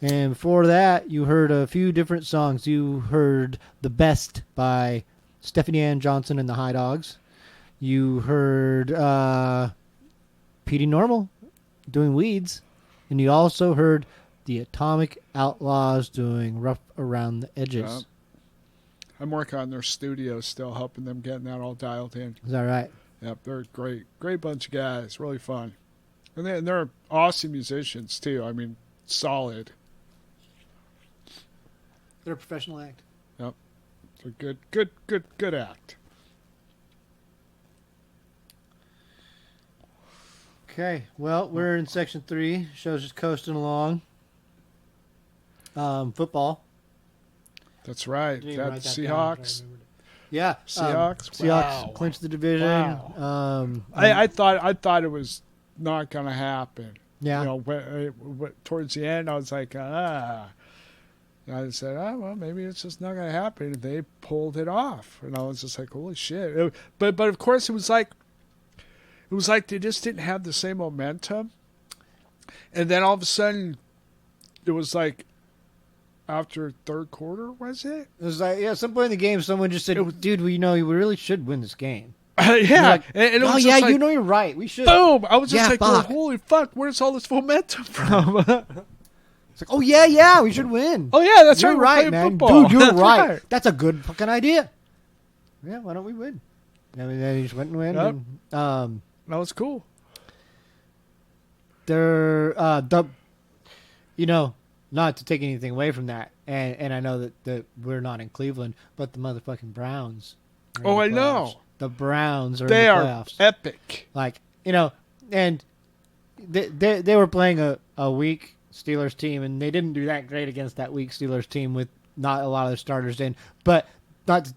And before that, you heard a few different songs. You heard "The Best" by Stephanie Ann Johnson and the High Dogs. You heard Petey Normal doing Weeds. And you also heard the Atomic Outlaws doing Rough Around the Edges. Yep. I'm working on their studio still, helping them getting that all dialed in. Is that right? Yep, they're great. Great bunch of guys. Really fun. And they're awesome musicians, too. I mean, solid. They're a professional act. Yep. It's a good act. Okay, well, we're in section 3. Show's just coasting along. Football. That's right. Didn't even That write that down, Seahawks. but I remembered it. Yeah, Seahawks. Seahawks Wow. clinched the division. Wow. I thought it was not going to happen. Yeah. You know, towards the end, I was like, I said, well, maybe it's just not going to happen. And they pulled it off, and I was just like, holy shit! But of course, it was like they just didn't have the same momentum. And then all of a sudden, it was like after third quarter, was it? It was like, at some point in the game, someone just said, dude, we really should win this game. Yeah. Like, and it was yeah, like, you know you're right. We should. Boom! I was just Yeah, like, fuck. holy fuck, where's all this momentum from? It's like, oh, yeah, we should win. Oh, yeah, that's you're right. We're right, playing man. football. Dude, you're That's right. That's a good fucking idea. Yeah, why don't we win? And then he just went and win. Yep. And, That was cool. they're not to take anything away from that, and I know that we're not in Cleveland, but the motherfucking Browns are in Oh, the I playoffs. know. The Browns are They in the are playoffs. epic. Like, and they were playing a weak Steelers team, and they didn't do that great against that weak Steelers team with not a lot of their starters in, but not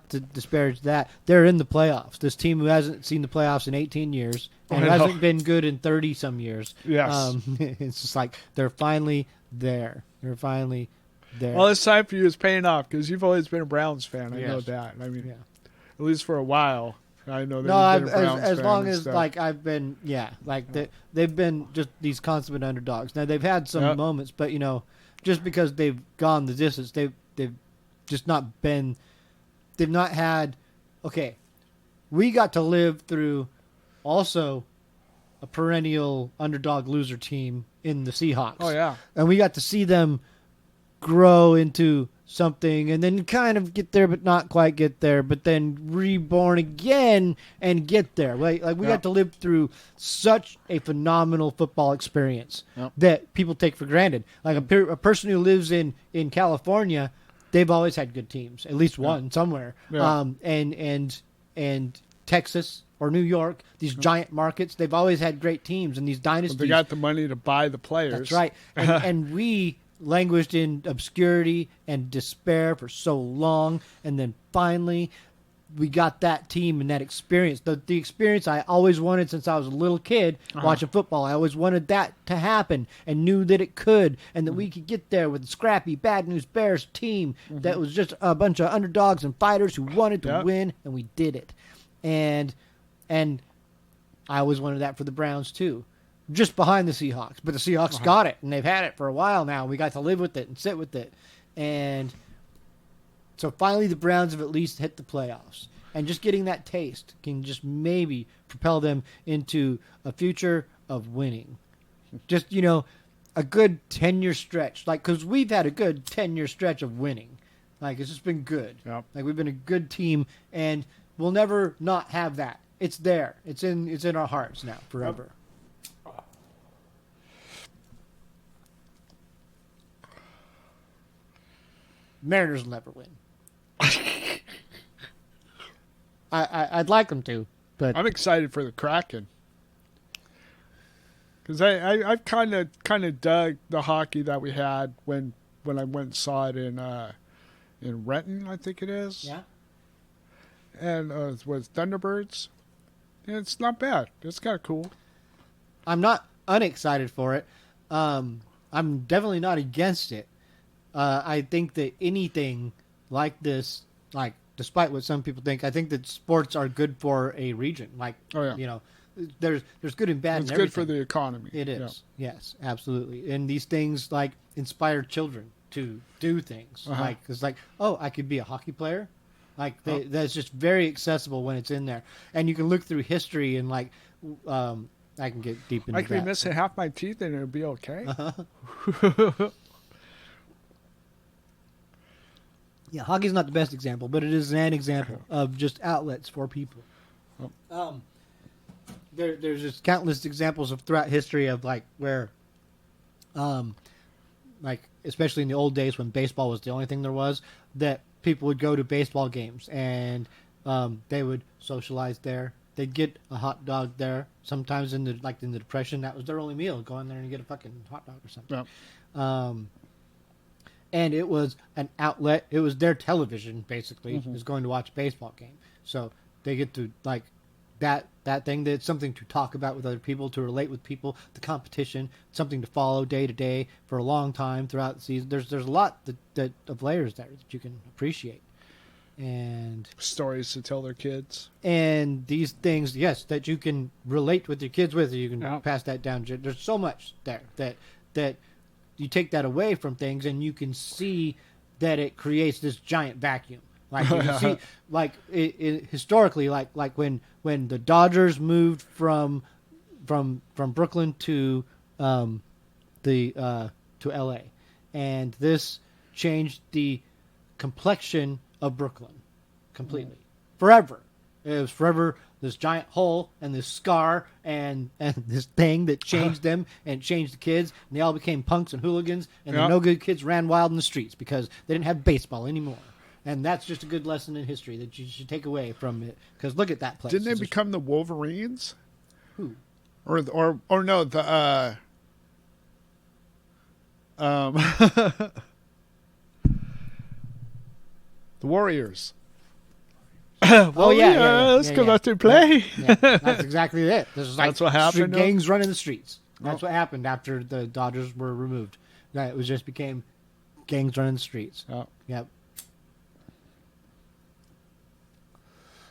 to disparage that, they're in the playoffs. This team who hasn't seen the playoffs in 18 years and who hasn't been good in 30 some years. Yes. It's just like they're finally there. They're finally there. Well, this time for you is paying off because you've always been a Browns fan. I know Yes. that. I mean, Yeah. at least for a while. I know that No, you've been a Browns as fan long and as stuff. like I've been, they've been just these consummate underdogs. Now they've had some Yep. moments, but just because they've gone the distance, they've just not been. They've not had. Okay, we got to live through also a perennial underdog loser team in the Seahawks. Oh, yeah. And we got to see them grow into something and then kind of get there but not quite get there, but then reborn again and get there. Like we got to live through such a phenomenal football experience that people take for granted. Like a person who lives in California, they've always had good teams, at least one somewhere. Yeah. And Texas or New York, these giant markets, they've always had great teams and these dynasties. They got the money to buy the players. That's right. And we languished in obscurity and despair for so long, and then finally we got that team and that experience. The experience I always wanted since I was a little kid watching football. I always wanted that to happen and knew that it could, and that we could get there with a scrappy Bad News Bears team that was just a bunch of underdogs and fighters who wanted to win, and we did it. And I always wanted that for the Browns too. Just behind the Seahawks. But the Seahawks got it, and they've had it for a while now. We got to live with it and sit with it. And so finally the Browns have at least hit the playoffs. And just getting that taste can just maybe propel them into a future of winning. Just, a good 10-year stretch. Like, because we've had a good 10-year stretch of winning. Like, it's just been good. Yep. Like, we've been a good team, and we'll never not have that. It's there. It's in our hearts now, forever. Mariners will never win. I'd like them to, but I'm excited for the Kraken. Because I've kind of dug the hockey that we had when I went and saw it in Renton, I think it is. Yeah. And with Thunderbirds. Yeah, it's not bad. It's kind of cool. I'm not unexcited for it. I'm definitely not against it. I think that anything like this, like despite what some people think, I think that sports are good for a region. Like, Oh, yeah. you know, there's good and bad. It's in good for everything. the economy. It is. Yes, absolutely. And these things like inspire children to do things. Uh-huh. Like it's like, oh, I could be a hockey player. Like that's just very accessible when it's in there, and you can look through history and like, I can get deep into I could be that. missing half my teeth and it'll be okay. Yeah, hockey's not the best example, but it is an example of just outlets for people. There's just countless examples of throughout history of like where, like especially in the old days when baseball was the only thing there was, that people would go to baseball games and they would socialize there. They'd get a hot dog there. Sometimes in the Depression, that was their only meal. Go in there and get a fucking hot dog or something. Yeah. And it was an outlet. It was their television, basically, is going to watch a baseball game. So they get to, like, that thing. That's something to talk about with other people, to relate with people, the competition, something to follow day to day for a long time throughout the season. There's a lot of layers there that you can appreciate. And Stories to tell their kids. and these things, yes, that you can relate with your kids with, you can Yeah. pass that down. There's so much there that you take that away from things, and you can see that it creates this giant vacuum. Like you can see, like historically, like when the Dodgers moved from Brooklyn to LA, and this changed the complexion of Brooklyn completely, forever. It was forever this giant hole and this scar and this thing that changed them and changed the kids, and they all became punks and hooligans, and the no good kids ran wild in the streets because they didn't have baseball anymore. And that's just a good lesson in history that you should take away from it. Because look at that place. Didn't they become the Wolverines? Who? Or no, the the Warriors. Warriors come out to play. Yeah, that's exactly it. This is like That's what happened, street gangs running the streets. That's what happened after the Dodgers were removed. It was just became gangs running the streets. Oh. Yep.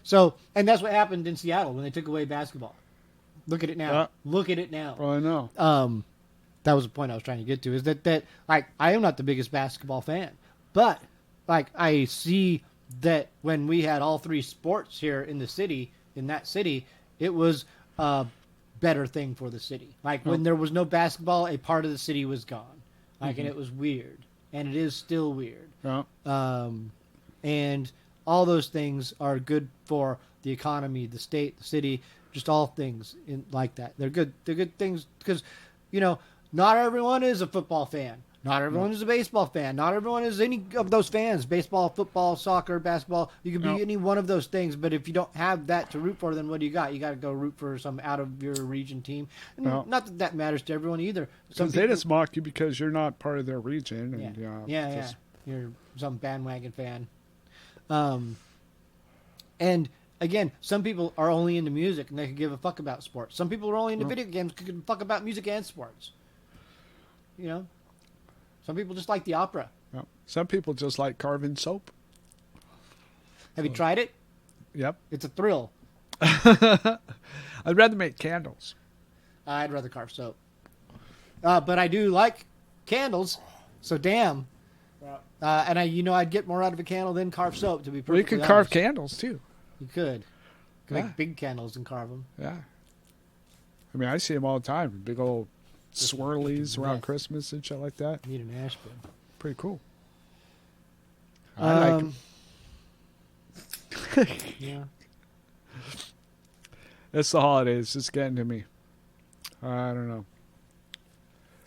So, and that's what happened in Seattle when they took away basketball. Look at it now. Look at it now. Oh, I know. That was the point I was trying to get to, is that like I am not the biggest basketball fan, but like I see that when we had all three sports here in the city, in that city, it was a better thing for the city. Like when there was no basketball, a part of the city was gone. Like, and it was weird, and it is still weird. Yeah. And all those things are good for the economy, the state, the city, just all things like that. They're good. They're good things because, you know, not everyone is a football fan. Not everyone is a baseball fan. Not everyone is any of those fans. Baseball, football, soccer, basketball. You can be any one of those things, but if you don't have that to root for, then what do you got? You got to go root for some out of your region team. And not that matters to everyone either. Because they just mock you because you're not part of their region. And, yeah. You're some bandwagon fan. And again, some people are only into music and they can give a fuck about sports. Some people are only into video games and can give a fuck about music and sports. You know? Some people just like the opera. Yeah. Some people just like carving soap. Have you tried it? Yep. It's a thrill. I'd rather make candles. I'd rather carve soap. But I do like candles, so damn. And I'd get more out of a candle than carve soap, to be perfectly honest. Well, you could carve candles, too. You could. Make big candles and carve them. Yeah. I mean, I see them all the time. Big old swirlies around Christmas and shit like that. Need an ash bin. Pretty cool. I like them. Yeah. It's the holidays. It's getting to me. I don't know.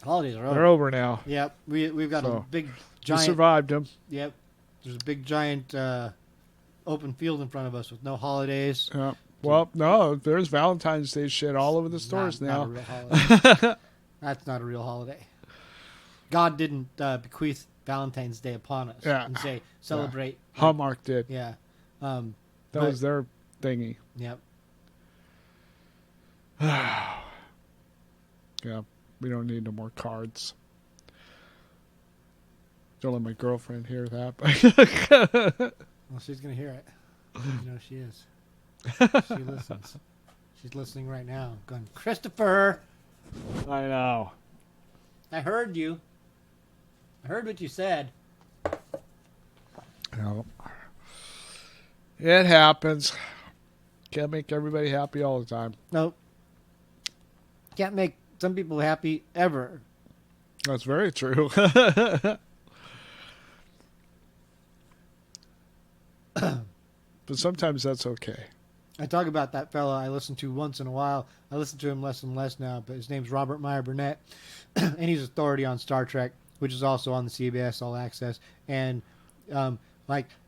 Holidays are over. They're over now. Yep. We've got a big We giant. survived them. Yep. There's a big giant open field in front of us with no holidays. Yeah. Well, no, there's Valentine's Day shit all over the stores Not a now. real holiday. That's not a real holiday. God didn't bequeath Valentine's Day upon us and say celebrate. Yeah. Hallmark did. Yeah. That was their thingy. Yep. Yeah. We don't need no more cards. Don't let my girlfriend hear that. Well, she's gonna hear it. You know she is. She listens. She's listening right now, going, Christopher. I know. I heard you. I heard what you said. No. It happens. Can't make everybody happy all the time. Nope. Can't make some people happy ever. That's very true. But sometimes that's okay. I talk about that fella I listen to once in a while. I listen to him less and less now, but his name's Robert Meyer Burnett, and he's authority on Star Trek, which is also on the CBS All Access. And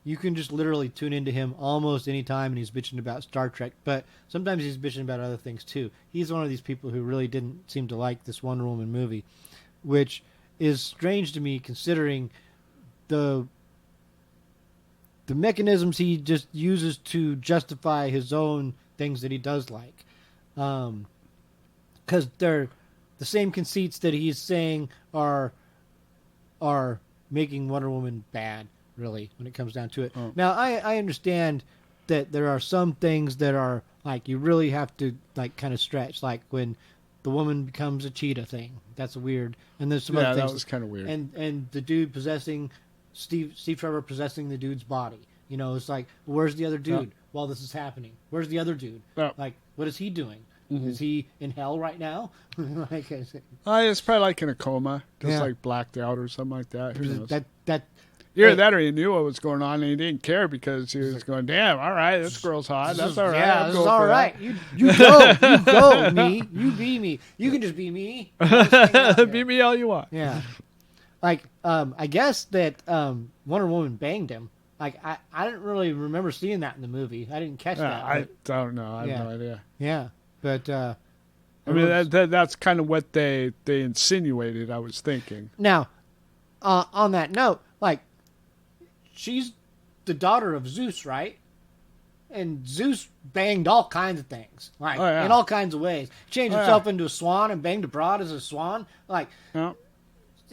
you can just literally tune into him almost any time, and he's bitching about Star Trek. But sometimes he's bitching about other things too. He's one of these people who really didn't seem to like this Wonder Woman movie, which is strange to me considering the mechanisms he just uses to justify his own things that he does like. Because they're the same conceits that he's saying are making Wonder Woman bad, really, when it comes down to it. Oh. Now, I understand that there are some things that are, like, you really have to, like, kind of stretch. Like, when the woman becomes a cheetah thing. That's weird. And there's some other things. Yeah, that was kind of weird. And the dude possessing... Steve Trevor possessing the dude's body. You know, it's like, where's the other dude while this is happening? Where's the other dude? Like, what is he doing? Mm-hmm. Is he in hell right now? It's probably like in a coma, just like blacked out or something like that. Who knows? That that or he knew what was going on and he didn't care because he was going, damn, all right, this girl's hot. That's all right. Yeah, this is all right. You go, me. You be me. You can just be me. Be me all you want. Yeah. Like, I guess that Wonder Woman banged him. Like, I didn't really remember seeing that in the movie. I didn't catch that. I don't know. I have no idea. Yeah, but I mean that's kind of what they insinuated. I was thinking. Now, on that note, like, she's the daughter of Zeus, right? And Zeus banged all kinds of things, like in all kinds of ways. Changed himself into a swan and banged abroad as a swan, like. Yeah.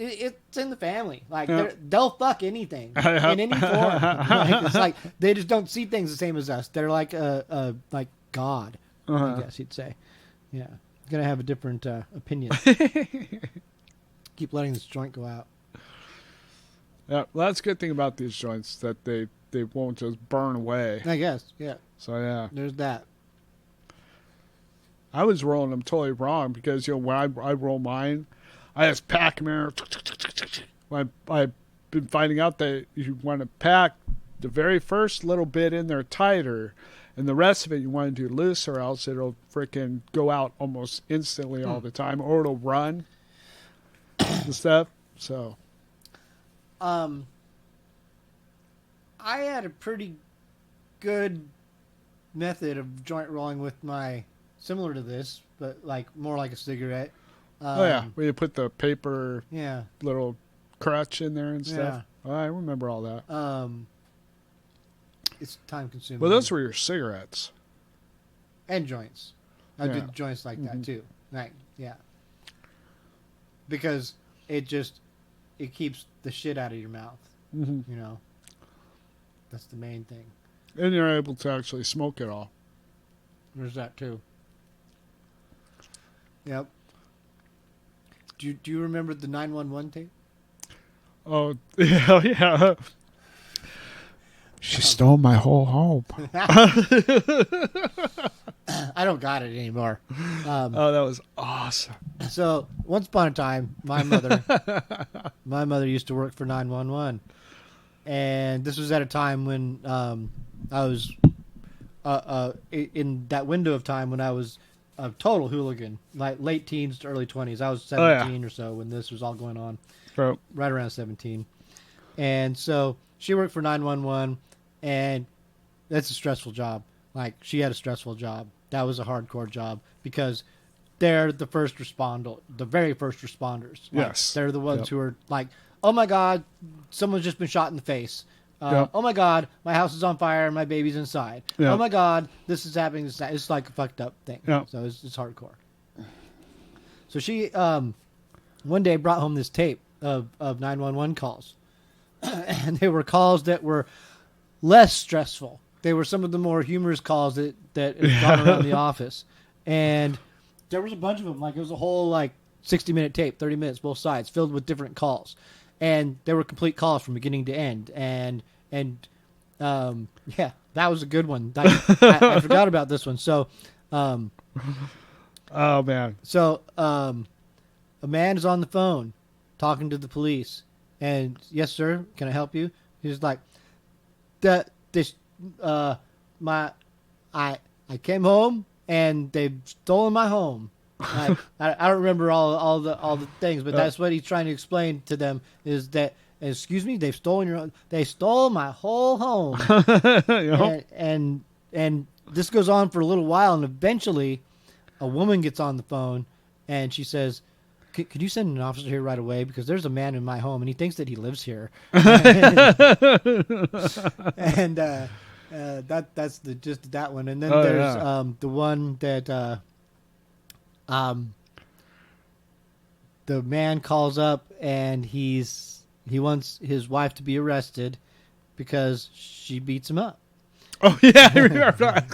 It's in the family. Like, they'll fuck anything in any form. Like, it's like they just don't see things the same as us. They're like like God, I guess you'd say. Yeah, gonna have a different opinion. Keep letting this joint go out. Yeah, well, that's a good thing about these joints that they won't just burn away. I guess. Yeah. So yeah, there's that. I was rolling them totally wrong because when I roll mine. I just pack them in. I've been finding out that you want to pack the very first little bit in there tighter, and the rest of it you want to do loose, or else it'll freaking go out almost instantly all the time, or it'll run and stuff. So, I had a pretty good method of joint rolling with my similar to this, but like more like a cigarette. Where you put the paper little crutch in there and stuff. Yeah. I remember all that. It's time consuming. Well, those were your cigarettes. And joints. I did joints like that too. Right, yeah. Because it keeps the shit out of your mouth. Mm-hmm. You know? That's the main thing. And you're able to actually smoke it all. There's that too. Yep. Do you remember the 911 tape? Oh, yeah. She stole my whole home. I don't got it anymore. That was awesome. So once upon a time, my mother used to work for 911, and this was at a time when I was in that window of time when I was a total hooligan, like late teens to early 20s. I was 17 or so when this was all going on. Right around 17. And so she worked for 911, and that's a stressful job. like she had a stressful job. That was a hardcore job because they're the very first responders. Like, Yes. they're the ones Yep. who are like, oh my God, someone's just been shot in the face. Yep. Oh my God, my house is on fire and my baby's inside. Yep. Oh my God, this is happening. It's like a fucked up thing. Yep. So it's hardcore. So she one day brought home this tape of 911 calls. And they were calls that were less stressful. They were some of the more humorous calls that had gone around the office. And there was a bunch of them. Like, it was a whole, 60-minute tape, 30 minutes, both sides, filled with different calls. And they were complete calls from beginning to end. And yeah, that was a good one. I forgot about this one. So, Oh, man. So, a man is on the phone talking to the police, and yes, sir, can I help you? He's like, I came home and they've stolen my home. I don't remember all the things, but that's what he's trying to explain to them is that, excuse me, they stole my whole home. and this goes on for a little while, and eventually a woman gets on the phone and she says, could you send an officer here right away? Because there's a man in my home and he thinks that he lives here. And that's the gist of that one. And then there's the one that the man calls up and he wants his wife to be arrested because she beats him up. Oh, yeah, I remember.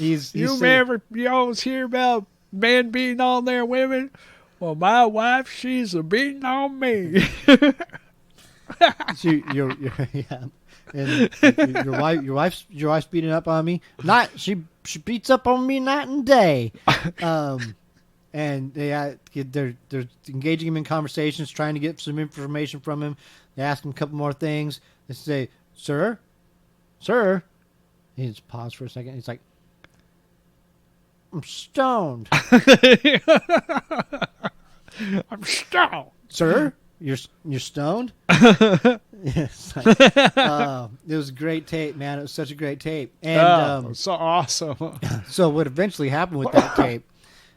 You always hear about men beating on their women? Well, my wife, she's a beating on me. yeah. And your wife's beating up on me. She beats up on me night and day. And they're engaging him in conversations, trying to get some information from him. They ask him a couple more things. They say, sir. He just paused for a second. He's like, I'm stoned. I'm stoned. Sir, you're stoned? Yes. It was a great tape, man. It was such a great tape. And so awesome. so what eventually happened with that tape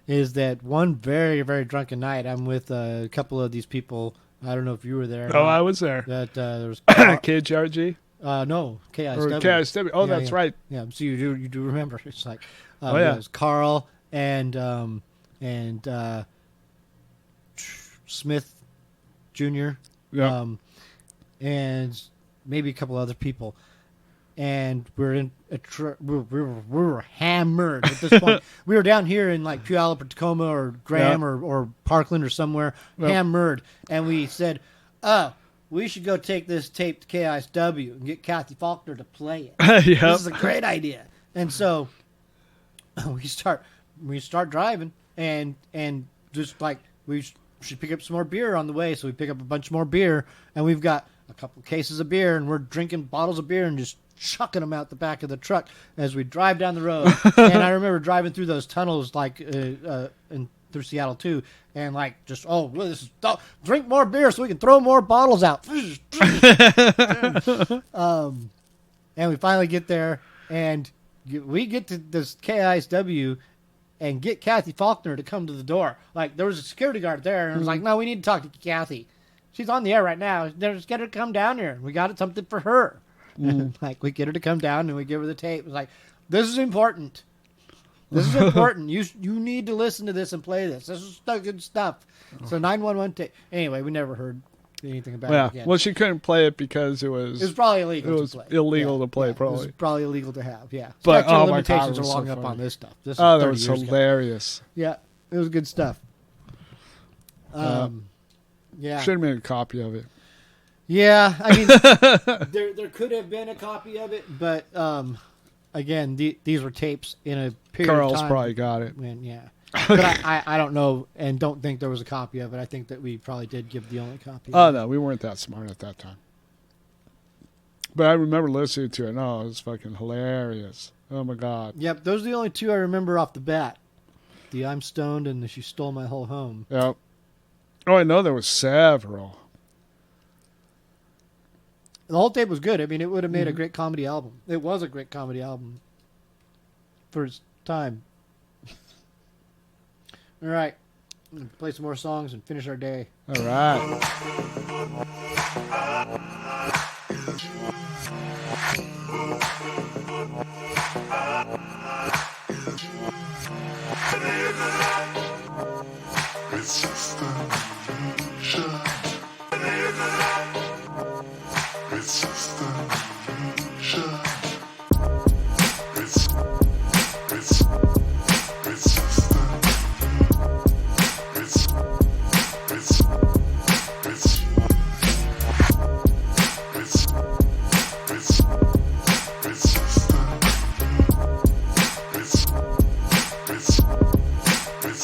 is that one very, very drunken night, I'm with a couple of these people. I don't know if you were there. Oh, I was there. That there was KHRG? no, KISW. Or KISW. Oh, Yeah, that's yeah. right. Yeah, so you do remember. It's like Oh, yeah. it was Carl and Smith Jr. Yeah. And maybe a couple other people. And we're in a we were hammered at this point. We were down here in like Puyallup or Tacoma or Graham or Parkland or somewhere, hammered. And we said, we should go take this tape to KISW and get Kathy Faulkner to play it. Yep. This is a great idea. And so we start driving and just like we should pick up some more beer on the way. So we pick up a bunch more beer, and we've got a couple cases of beer, and we're drinking bottles of beer and just chucking them out the back of the truck as we drive down the road. And I remember driving through those tunnels like through Seattle too, and like just drink more beer so we can throw more bottles out. And we finally get there, and we get to this KISW and get Kathy Faulkner to come to the door. Like, there was a security guard there, and I was like, no, we need to talk to Kathy. She's on the air right now. Just get her to come down here. We got something for her. Like, we get her to come down, and we give her the tape. It was like, this is important. This is important. You need to listen to this and play this. This is good stuff. So 911 tape. Anyway, we never heard anything about it again. Well, she couldn't play it because it was probably illegal. It was to play. illegal to play, probably. It was probably illegal to have. Yeah, But statute of oh my God, limitations it was are long so up on funny. this stuff. This Oh, is that 30 was years ago. hilarious. Yeah, it was good stuff. Yeah, Should have made a copy of it. yeah. I mean, there could have been a copy of it, but again, these were tapes in a period Carl's of time. probably got it. Yeah. But I don't know and don't think there was a copy of it. I think that we probably did give the only copy. Oh, of it. no, we weren't that smart at that time. But I remember listening to it. No, it was fucking hilarious. Oh, my God. Yep, those are the only two I remember off the bat. The I'm stoned and the she stole my whole home. Yep. Oh, I know there was several. The whole tape was good. I mean, it would have made a great comedy album. It was a great comedy album. for its time. All right. Play some more songs and finish our day. All right. It's just an illusion. It's just an illusion. It's just an It's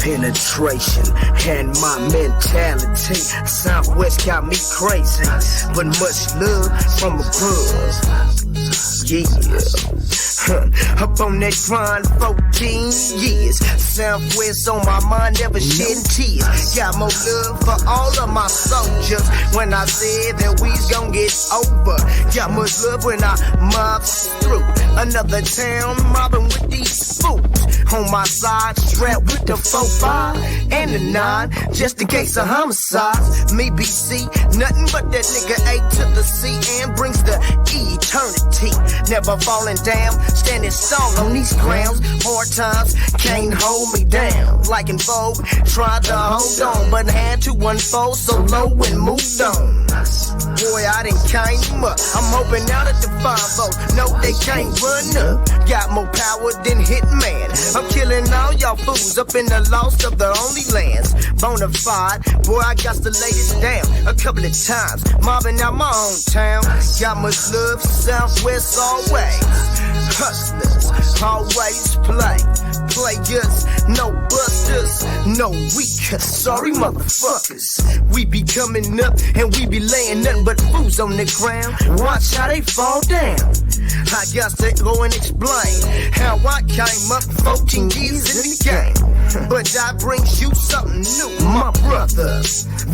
penetration and my mentality. Southwest got me crazy, but much love from above. Yeah. Up on that grind 14 years. Southwest on my mind, never shedding tears. Got more love for all of my soldiers. When I said that we's gon' get over. Got much love when I mob through. Another town mobbing with these fools. On my side, strapped with the 4-5 and the 9, just in case of homicides. Me BC, nothing but that nigga A to the C and brings the eternity. Never falling down, standing strong on these grounds. Hard times can't hold me down. Like in Vogue, tried to hold on, but had to unfold so low and moved on. Boy, I done came up. I'm hoping now that the 5-0 know they can't run up. Got more power than Hitman. I'm killing all y'all fools up in the lost of the only lands. Bonafide, boy, I got to lay this down a couple of times. Mobbing out my own town. Got much love for Southwest always. Hustlers, always play. Players, no busters, no weakers. Sorry, motherfuckers. We be coming up and we be laying nothing but fools on the ground. Watch how they fall down. I got to go and explain how I came up 14 years in the game. But I bring you something new, my brother.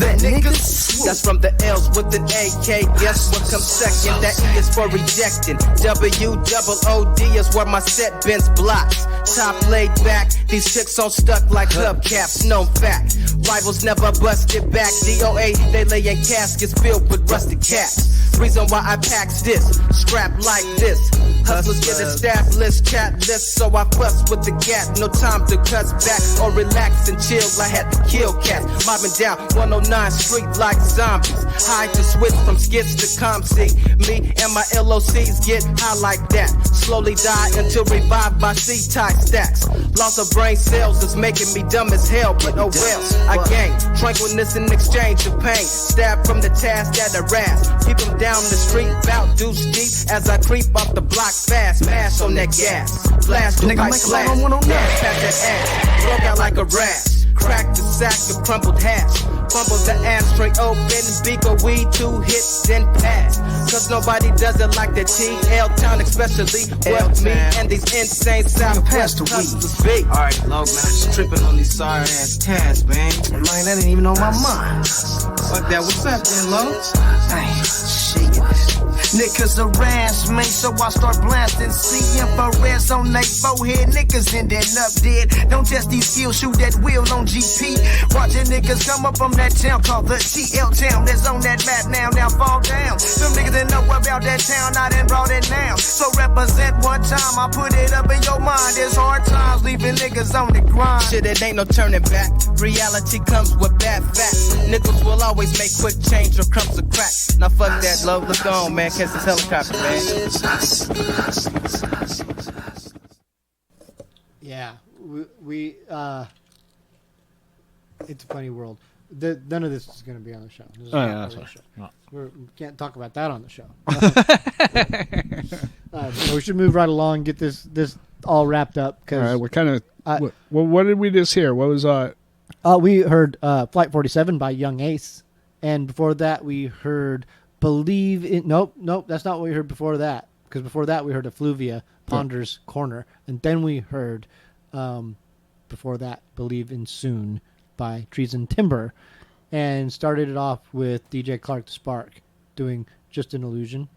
That nigga swoop. That's from the L's with an AK. Guess what comes second? That E is for rejecting. WOOD is where my set bends blocks. Top laid back, these chicks on stuck like hubcaps. Known fact, rivals never busted back. DOA, they lay in caskets filled with rusted caps. Reason why I packs this, scrap like this. Hustlers get established, chat list, so I fuss with the gap. No time to cuss back or relax and chill. I had to kill cats, mobbing down 109 street like zombies. High to switch from skits to comc. Me and my LOCs get high like that. Slowly die until revived by C-type stacks. Loss of brain cells is making me dumb as hell, but oh well. I gain tranquilness in exchange of pain. Stab from the task at a ras. Keep them down the street, bout deuce deep as I creep off the block fast. Mash on that gas, flash the white flash. Dance past that ass, broke out like a rash. Crack the sack of crumpled hash. Fumble the ashtray open, beak a weed, 2 hits, then pass. Cause nobody does it like the TL Town, especially with me and these insane Southwest hustlers be. Alright, Log, man, I'm just tripping on these sorry ass tasks, man. Man, that ain't even on my mind. Fuck that, what's up then, Log? Hey, shit. Niggas harass me, so I start blasting CFRS on they forehead. Niggas ending up dead. Don't test these skills, shoot that wheel on GP. Watching niggas come up from that town called the TL Town. That's on that map now fall down. Some niggas that know about that town, I done brought it down. So represent one time, I put it up in your mind. It's hard times, leaving niggas on the grind. Shit, it ain't no turning back. Reality comes with bad facts. Niggas will always make quick change or crumbs of crack. Now fuck that, love, let's go on, man. Catch this helicopter, man. Yeah, we it's a funny world. None of this is going to be on the show. This is not really a show. No. We can't talk about that on the show. So we should move right along, get this all wrapped up. All right, we're kind of. What did we just hear? What was we heard Flight 47 by Young Ace, and before that we heard Believe in. Nope, that's not what we heard before that. Because before that we heard Effluvia, Ponder's Corner, and then we heard before that Believe in Soon by Trees and Timber, and started it off with DJ Clark the Spark doing Just an Illusion.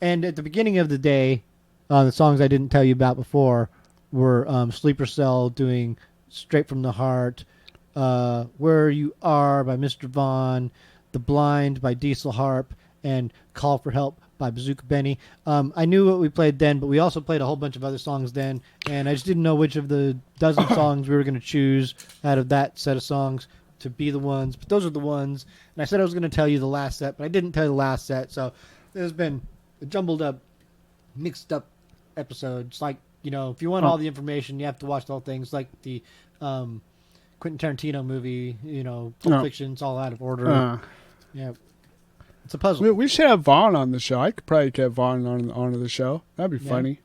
And at the beginning of the day, the songs I didn't tell you about before were Sleeper Cell doing Straight from the Heart, Where You Are by Mr. Vaughn, The Blind by Diesel Harp, and Call for Help by Bazooka Benny. I knew what we played then, but we also played a whole bunch of other songs then, and I just didn't know which of the dozen songs we were going to choose out of that set of songs to be the ones, but those are the ones. And I said I was going to tell you the last set, but I didn't tell you the last set, so there's been a jumbled up, mixed up episode. It's like, if you want all the information, you have to watch the whole thing. It's like the Quentin Tarantino movie, Pulp Fiction, it's all out of order. Yeah. It's a puzzle. We should have Vaughn on the show. I could probably get Vaughn onto the show. That'd be funny.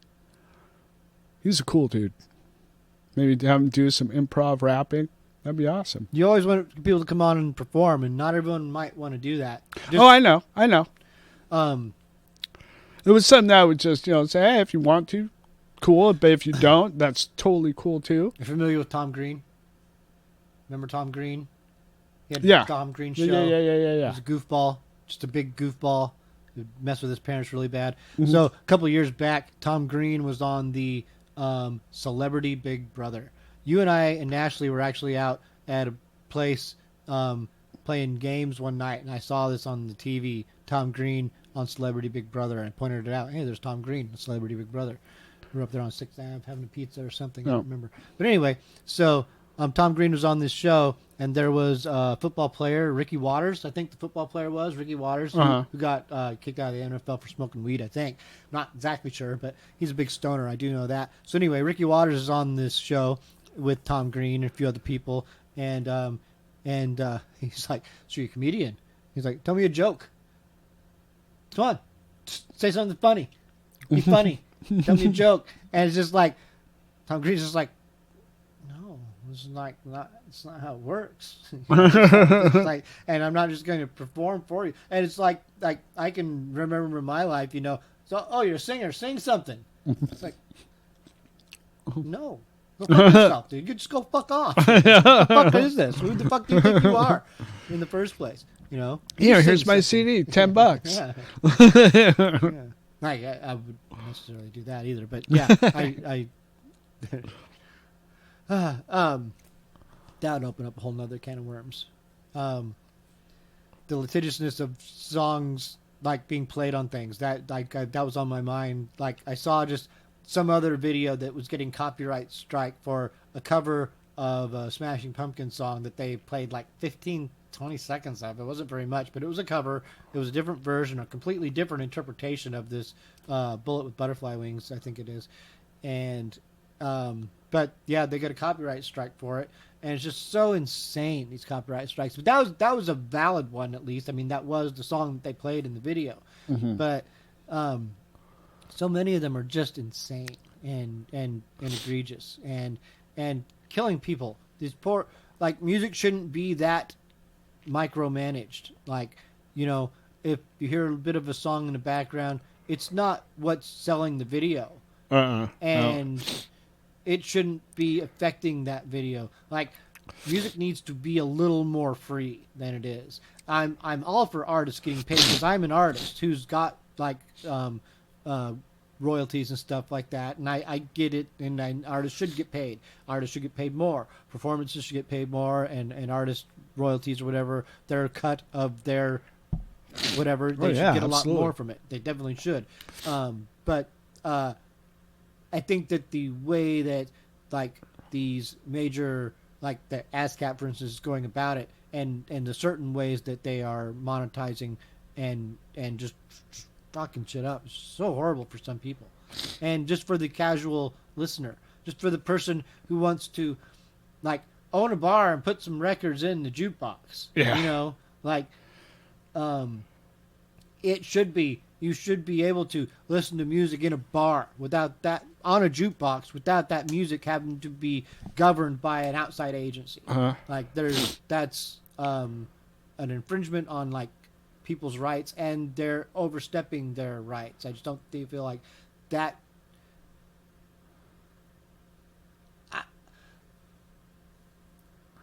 He's a cool dude. Maybe have him do some improv rapping. That'd be awesome. You always want people to come on and perform, and not everyone might want to do that. Just, I know. Um, It was something that I would just, say, hey, if you want to, cool. But if you don't, that's totally cool too. you're familiar with Tom Green? Remember Tom Green? He had Yeah. the Tom Green show. Yeah. He was a goofball, just a big goofball who messed with his parents really bad. So a couple of years back, Tom Green was on the Celebrity Big Brother. You and I and Ashley were actually out at a place playing games one night, and I saw this on the TV, Tom Green on Celebrity Big Brother, and I pointed it out. Hey, there's Tom Green on Celebrity Big Brother. We were up there on 6th Ave having a pizza or something. I don't remember. But anyway, so Tom Green was on this show, and there was a football player, Ricky Waters. I think the football player was Ricky Waters, who got kicked out of the NFL for smoking weed, I think. Not exactly sure, but he's a big stoner. I do know that. So anyway, Ricky Waters is on this show with Tom Green and a few other people, and he's like, so you're a comedian? He's like, tell me a joke. Come on, say something funny. Be funny. Tell me a joke. And it's just like, Tom Green's just like, no, this is not it's not how it works. It's like, and I'm not just going to perform for you. And it's like I can remember in my life, so, you're a singer, sing something. It's like, no. Go fuck yourself, dude. You just go fuck off. What the fuck is this? Who the fuck do you think you are in the first place? Here, here's my CD, $10. Yeah. I wouldn't necessarily do that either, but yeah, that would open up a whole nother can of worms. The litigiousness of songs like being played on things that was on my mind. Like I saw just some other video that was getting copyright strike for a cover of a Smashing Pumpkins song that they played like 15, 20 seconds of. It wasn't very much, but it was a cover. It was a different version, a completely different interpretation of this Bullet with Butterfly Wings, I think it is. And but yeah, they got a copyright strike for it, and it's just so insane, these copyright strikes. But that was a valid one, at least. I mean, that was the song that they played in the video. But so many of them are just insane and egregious and killing people. These poor, like, music shouldn't be that micromanaged. Like, if you hear a bit of a song in the background, it's not what's selling the video. And it shouldn't be affecting that video. Like, music needs to be a little more free than it is. I'm all for artists getting paid, because I'm an artist who's got like royalties and stuff like that, and I get it, and artists should get paid. Artists should get paid more. Performances should get paid more, and artist royalties or whatever, their cut of their whatever, they should get a lot more from it. They definitely should. But I think that the way that like these major, like the ASCAP, for instance, is going about it, and the certain ways that they are monetizing and just fucking shit up, is so horrible for some people. And just for the casual listener, just for the person who wants to like own a bar and put some records in the jukebox. Yeah. It should be, you should be able to listen to music in a bar without that, on a jukebox, without that music having to be governed by an outside agency. Like that's an infringement on like people's rights, and they're overstepping their rights. I just don't feel like that.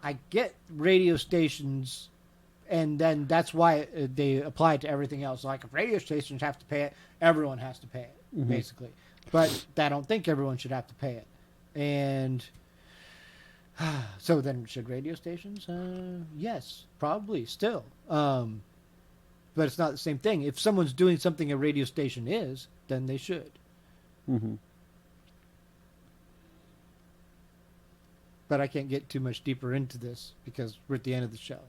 I get radio stations, and then that's why they apply it to everything else. Like, if radio stations have to pay it, everyone has to pay it, basically. But I don't think everyone should have to pay it. And so then, should radio stations? Yes, probably still. But it's not the same thing. If someone's doing something a radio station is, then they should. But I can't get too much deeper into this because we're at the end of the show.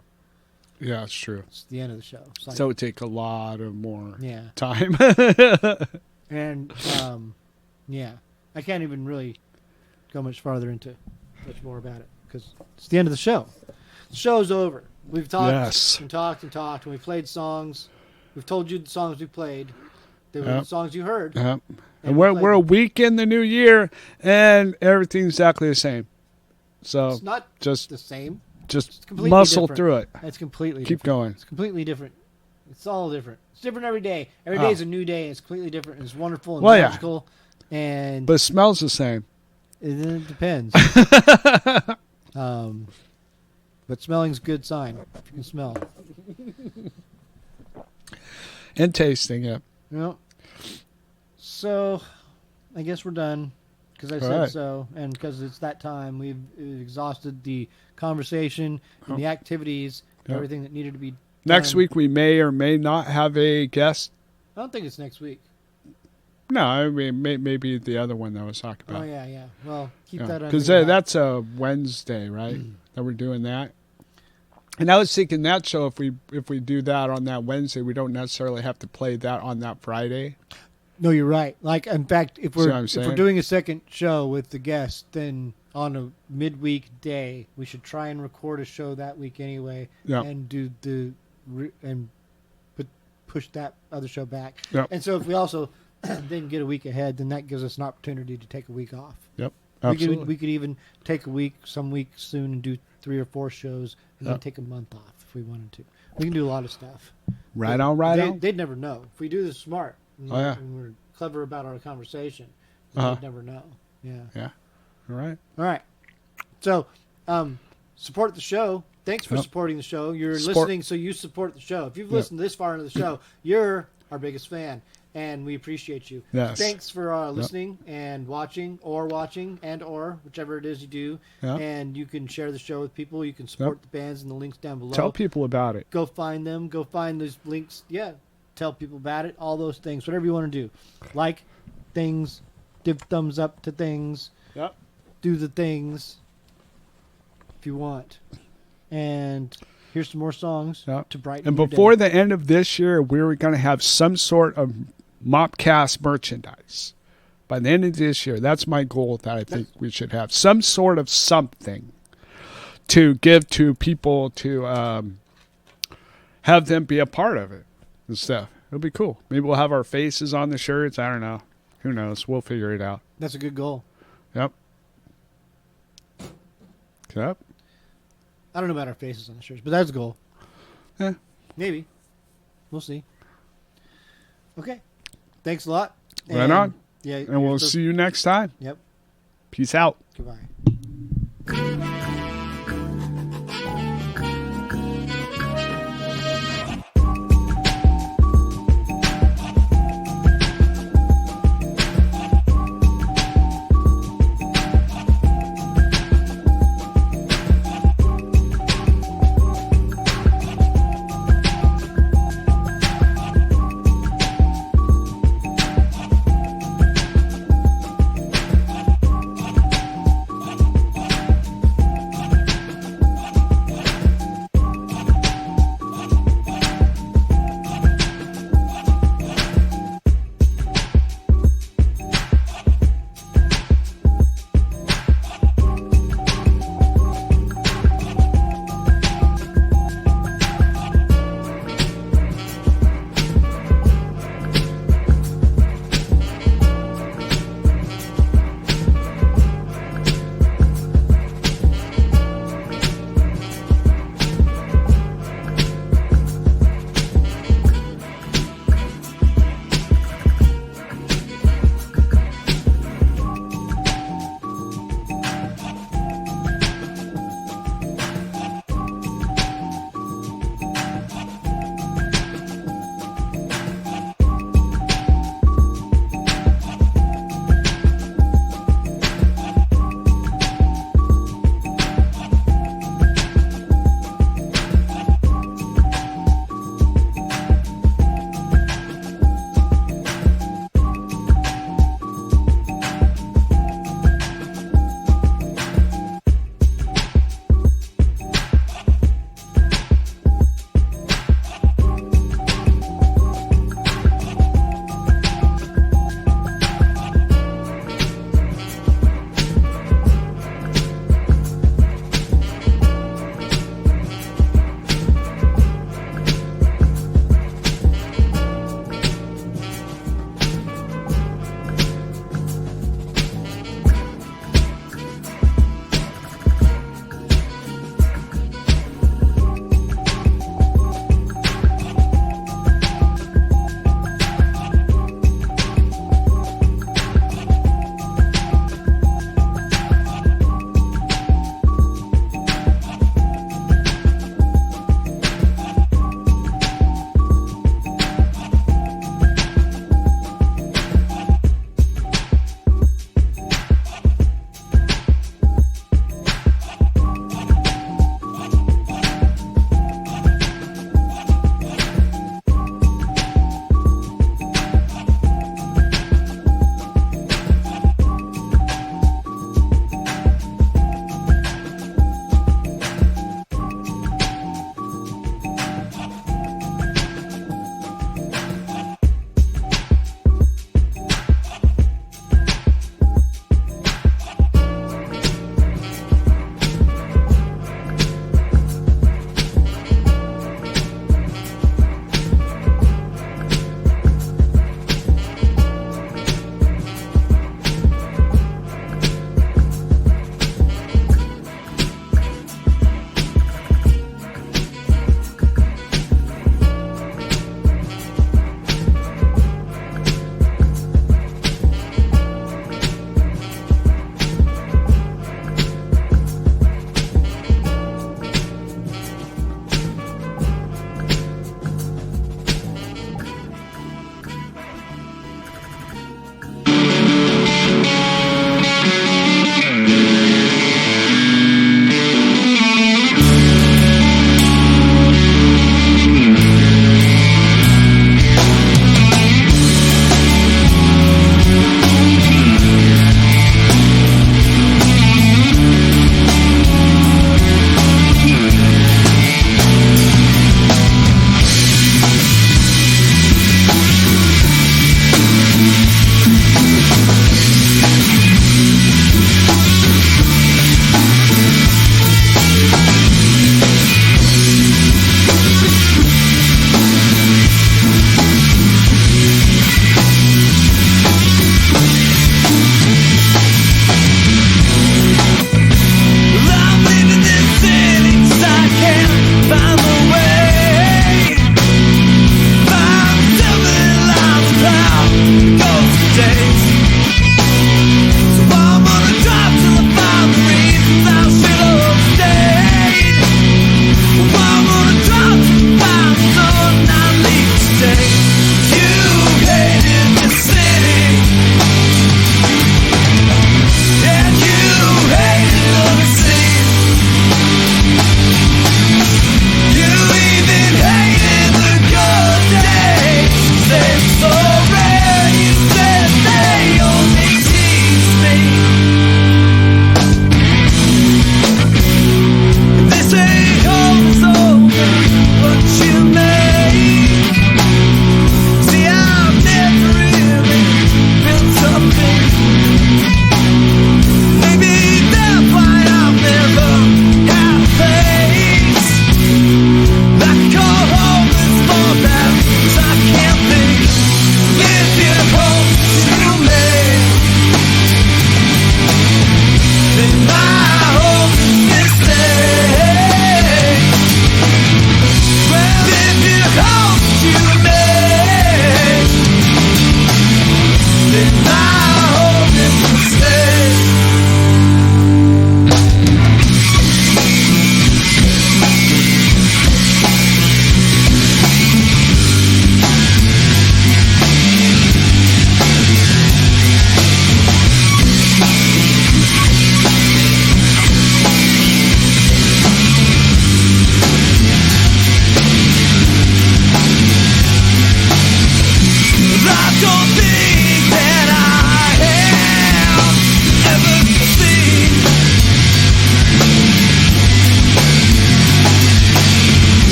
Yeah, it's true. It's the end of the show. Like, so it would take a lot of more time. And, I can't even really go much farther into much more about it because it's the end of the show. The show's over. We've talked and talked and talked, and we've played songs. We've told you the songs we played. They were the songs you heard. And we're a week in the new year, and everything's exactly the same. So it's not just the same. just completely muscle different. through it. It's completely Keep different. going. It's completely different. It's all different. It's different every day. Every day is a new day. And it's completely different. And it's wonderful and Well, yeah. magical. And But it smells the same. it depends. But smelling's a good sign. If you can smell. And tasting, yeah. Well, so I guess we're done because I All said right. so, and because it's that time. We've exhausted the conversation and the activities, Yep. everything that needed to be Next done. week we may or may not have a guest. I don't think it's next week. No, I mean maybe the other one that I was talking about. Oh yeah. Well, keep that on. Because that's a Wednesday, right? That we're doing that. And I was thinking that show, if we do that on that Wednesday, we don't necessarily have to play that on that Friday. No, you're right. Like, in fact, if See what we're I'm saying? doing a second show with the guest, then on a midweek day, we should try and record a show that week anyway, Yeah. and do push that other show back. Yep. And so if we also then get a week ahead, then that gives us an opportunity to take a week off. Yep, absolutely. We could even take a week, some weeks soon, and do 3 or 4 shows, and then Yep. take a month off if we wanted to. We can do a lot of stuff. Right on, right on. They'd never know if we do this smart. Oh, yeah. And we're clever about our conversation. Uh-huh. They'd never know. Yeah. Yeah. All right. All right. So, support the show. Thanks for Yep. supporting the show. You're Support- listening, so you support the show. If you've listened this far into the show, you're our biggest fan, and we appreciate you. Yes. Thanks for listening and watching, or whichever it is you do. Yep. And you can share the show with people. You can support Yep. the bands and the links down below. Tell people about it. Go find them. Go find those links. Yeah. Tell people about it. All those things. Whatever you want to do. Like things. Give thumbs up to things. Yep. Do the things if you want. And here's some more songs Yep. to brighten And your before day. the end of this year, we're going to have some sort of MAWPCAST merchandise. By the end of this year, that's my goal that I think we should have. Some sort of something to give to people to have them be a part of it and stuff. It'll be cool. Maybe we'll have our faces on the shirts. I don't know. Who knows? We'll figure it out. That's a good goal. Yep. Yep. I don't know about our faces on the shirts, but that's a goal. Yeah. Maybe. We'll see. Okay. Thanks a lot. Right on. Yeah. And we'll see you next time. Yep. Peace out. Goodbye.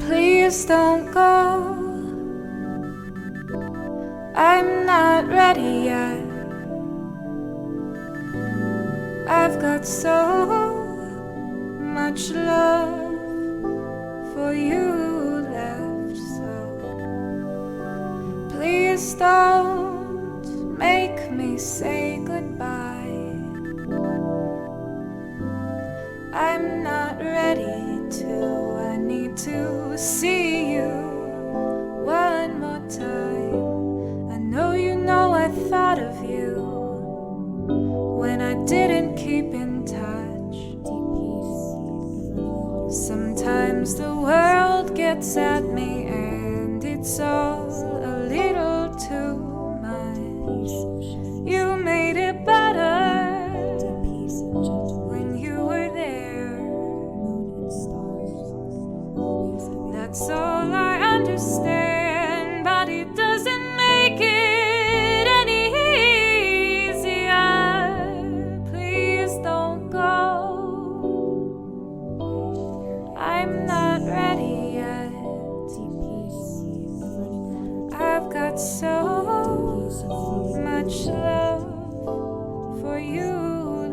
Please don't go. I'm not ready yet. I've got so much love for you left, so please don't make me say goodbye. I'm not ready to. I need to see you one more time. I know you know I thought of you when I didn't keep in touch. Sometimes the world gets at me and it's all a little too much. You made it better when you were there. That's all I understand, but it doesn't make it any easier. Please don't go. I'm not ready yet. I've got so much love for you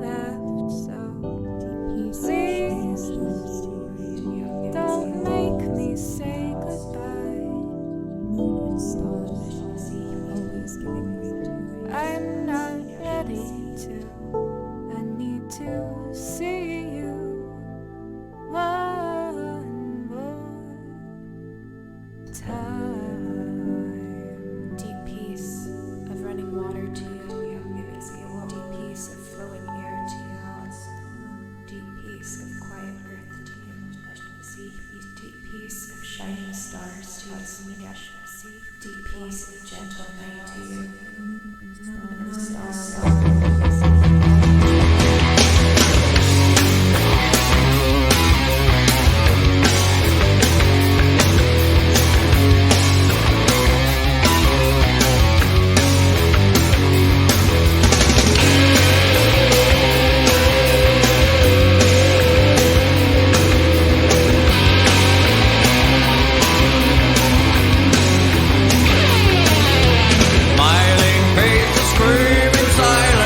left, so please don't make me say goodbye. I'm not ready to. I need to see you one more time. Deep peace of running water to you. Deep peace of flowing air to you. Deep peace of quiet earth to you. Deep peace of shining stars to you. Deep peace of gentle night to you. And the stars. Smiling faces, screaming silence.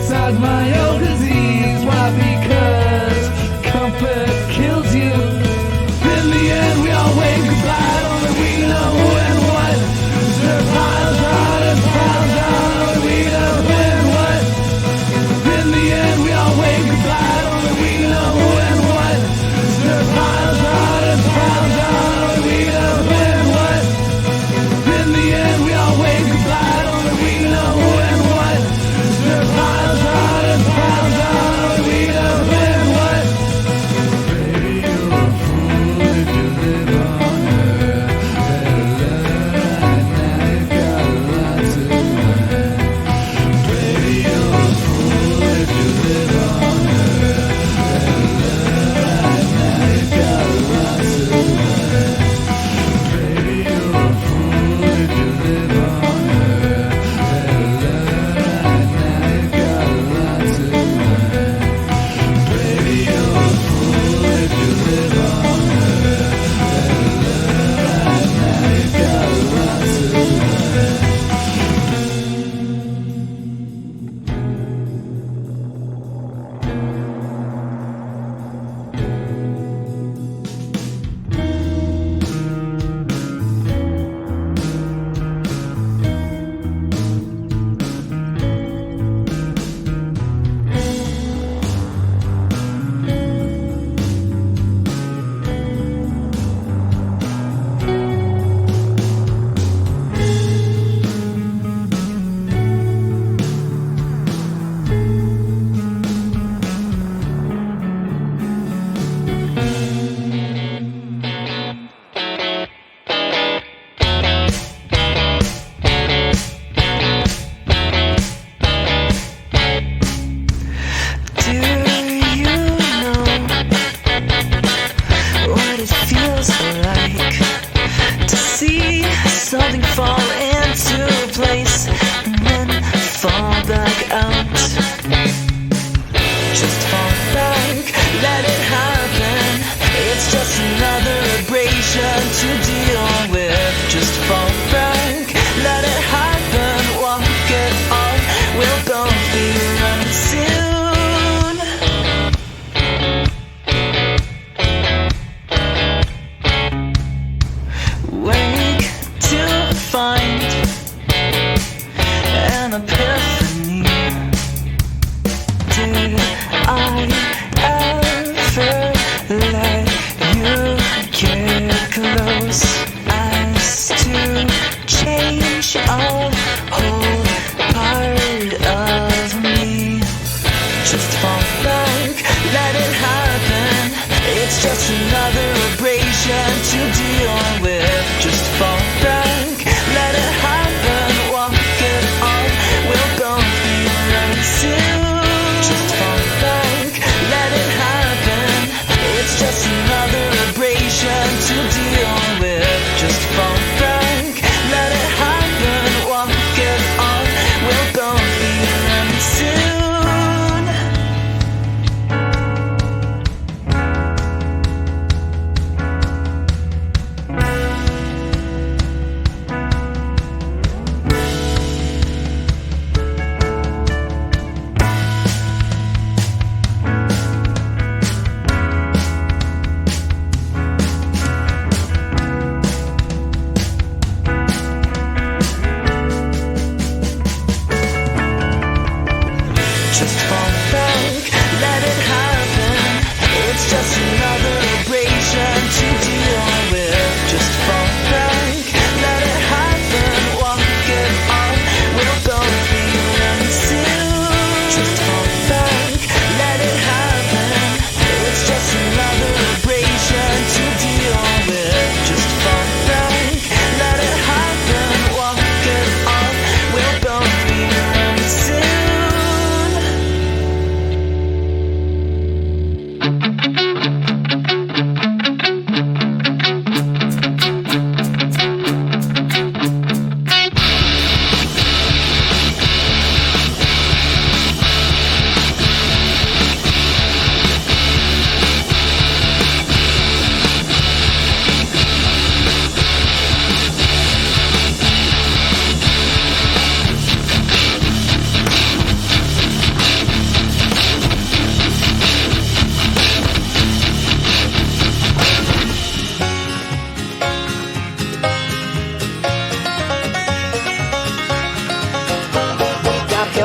Suicide's my own disease. Why? Because comfort kills you. In the end, we all wave goodbye. Only we know who and what. There are piles on and piles on. Only we know who and what. In the end, we all wave goodbye. Only we know who and what. There are piles on and piles on. Only we know who and what. In the end, we all wave goodbye. Only we know who and what. There are piles on and piles on.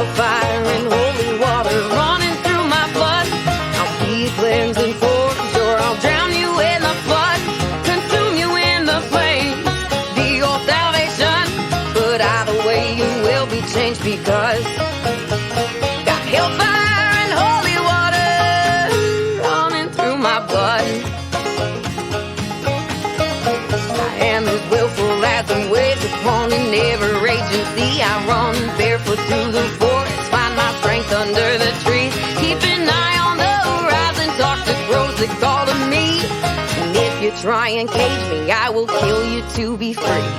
hellfire and holy water running through my blood. I'll be cleansing forge, or I'll drown you in the flood, consume you in the flames, be your salvation. But either way you will be changed, because got hellfire and holy water running through my blood. I am as willful as the waves upon an ever-raging sea. I run barefoot through the forest, find my strength under the trees, keep an eye on the horizon, toxic roads that call to me. And if you try and cage me, I will kill you to be free.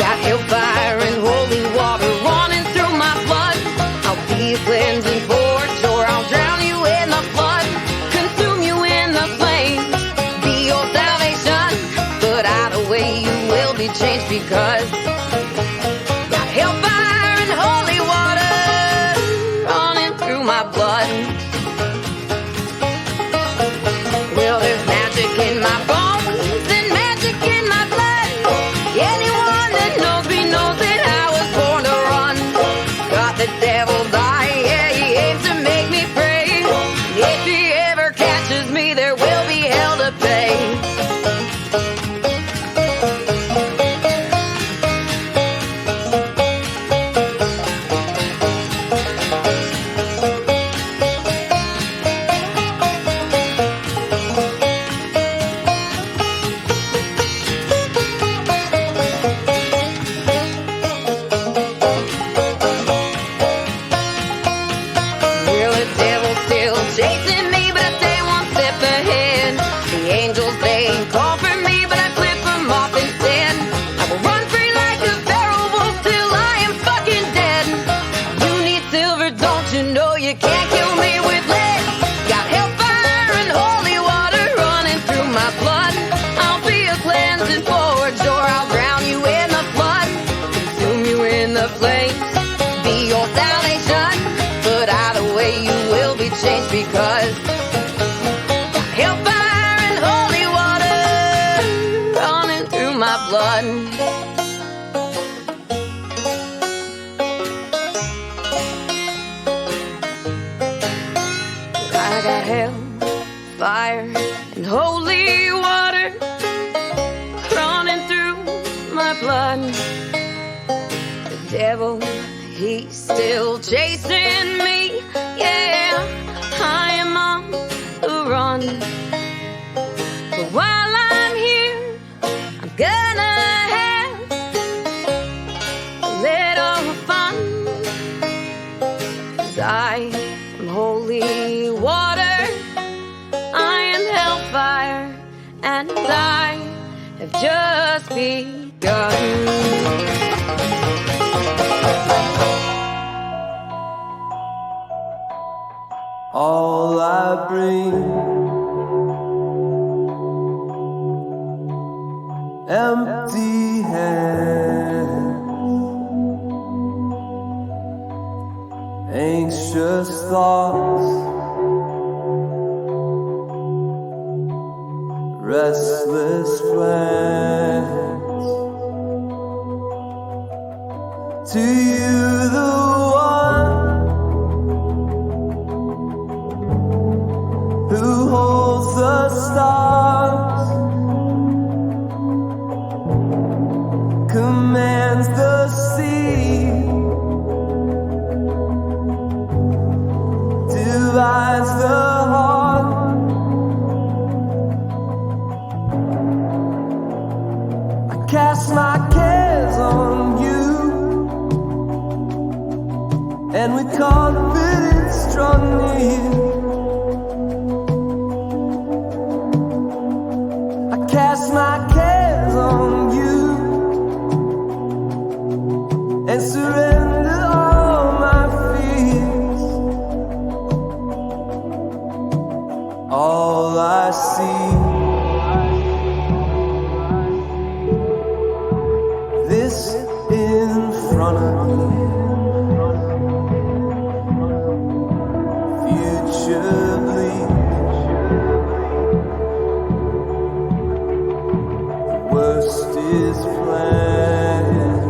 Got hellfire and holy water running through my blood. I'll be a cleansing forge, or I'll drown you in the flood, consume you in the flames, be your salvation. But either way you will be changed, because got hellfire and holy water running through my blood. Well, there's magic in my bones and magic in my blood. Anyone that knows me knows that I was born to run. Got the devil's eye, yeah, he aims to make me pray. If he ever catches me, there will be hell to pay. Well, the devil's still chasing me, but I stay one step ahead. The angels, they call for me, but I flip them off instead. I will run free like a feral wolf till I am fucking dead. You need silver, don't you know you can't kill me with lead? Got hellfire and holy water running through my blood. I'll be a cleansing forge, or I'll drown you in the flood, consume you in the flames, be your salvation. But either way you will be changed, because hellfire and holy water running through my blood. I got hell, fire, and holy water running through my blood. The devil, he's still chasing me. Yeah, I am on the run. But while I'm here, I'm gonna have a little fun. 'Cause I am holy water, I am hellfire, and I have just begun. All I bring, empty hands, anxious thoughts, restless plans. To you, the one who holds the stars, commands the sea, divides the heart. I cast my cares on you, and with confidence draw near. Cast my cares on you and surrender all my fears. All I see, this in front of me, future bleak. Worst first is planned,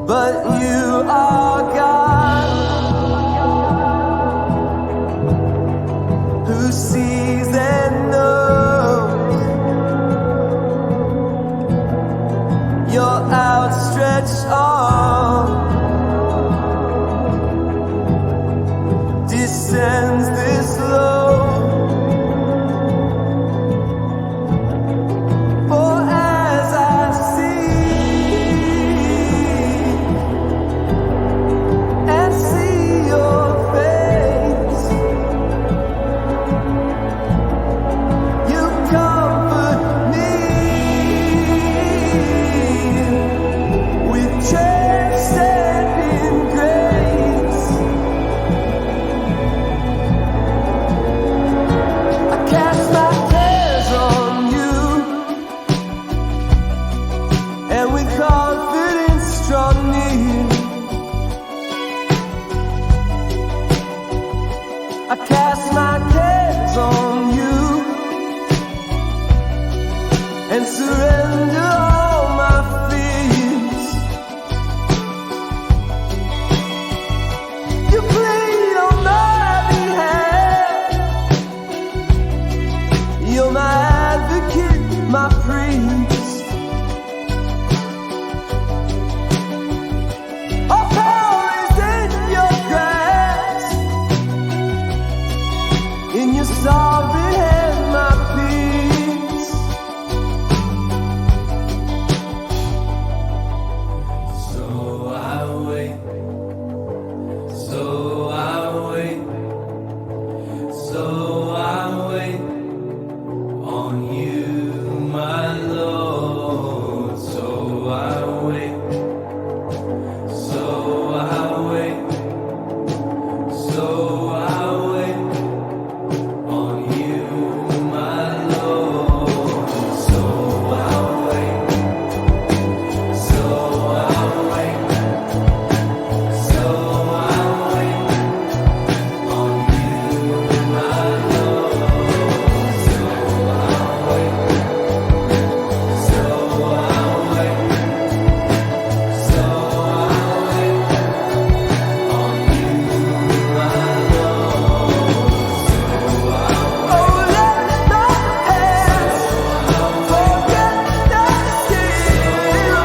but you are God who sees and knows your outstretched arm descends this low. For as I see your face, you comfort me with transcendent grace. I cast my cares on you, and with confidence draw near. I cast my cares on you and surrender all my fears. You plead on my behalf. You're my advocate, my priest. All power is in your grasp. In your sovereign hand, my peace. So I wait, so I wait, so I wait on you, my Lord. So I wait, so I wait, so I wait on you, my Lord. So I wait, so I wait, so I wait on you, my Lord. So I wait, so I wait, so I wait on you, my Lord. Oh, let my hands forget that still.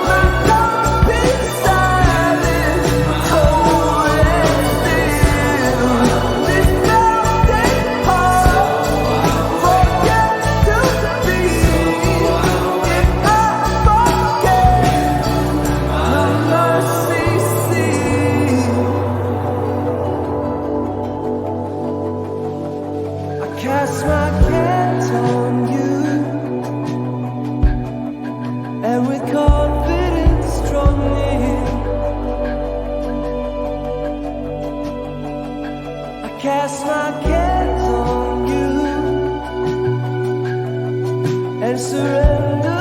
My tongue be silent, cold and still. This melting heart forget to beat. If I forget, no mercy see. I cast my cares on you, and with confidence draw near. I cast my cares on you, and surrender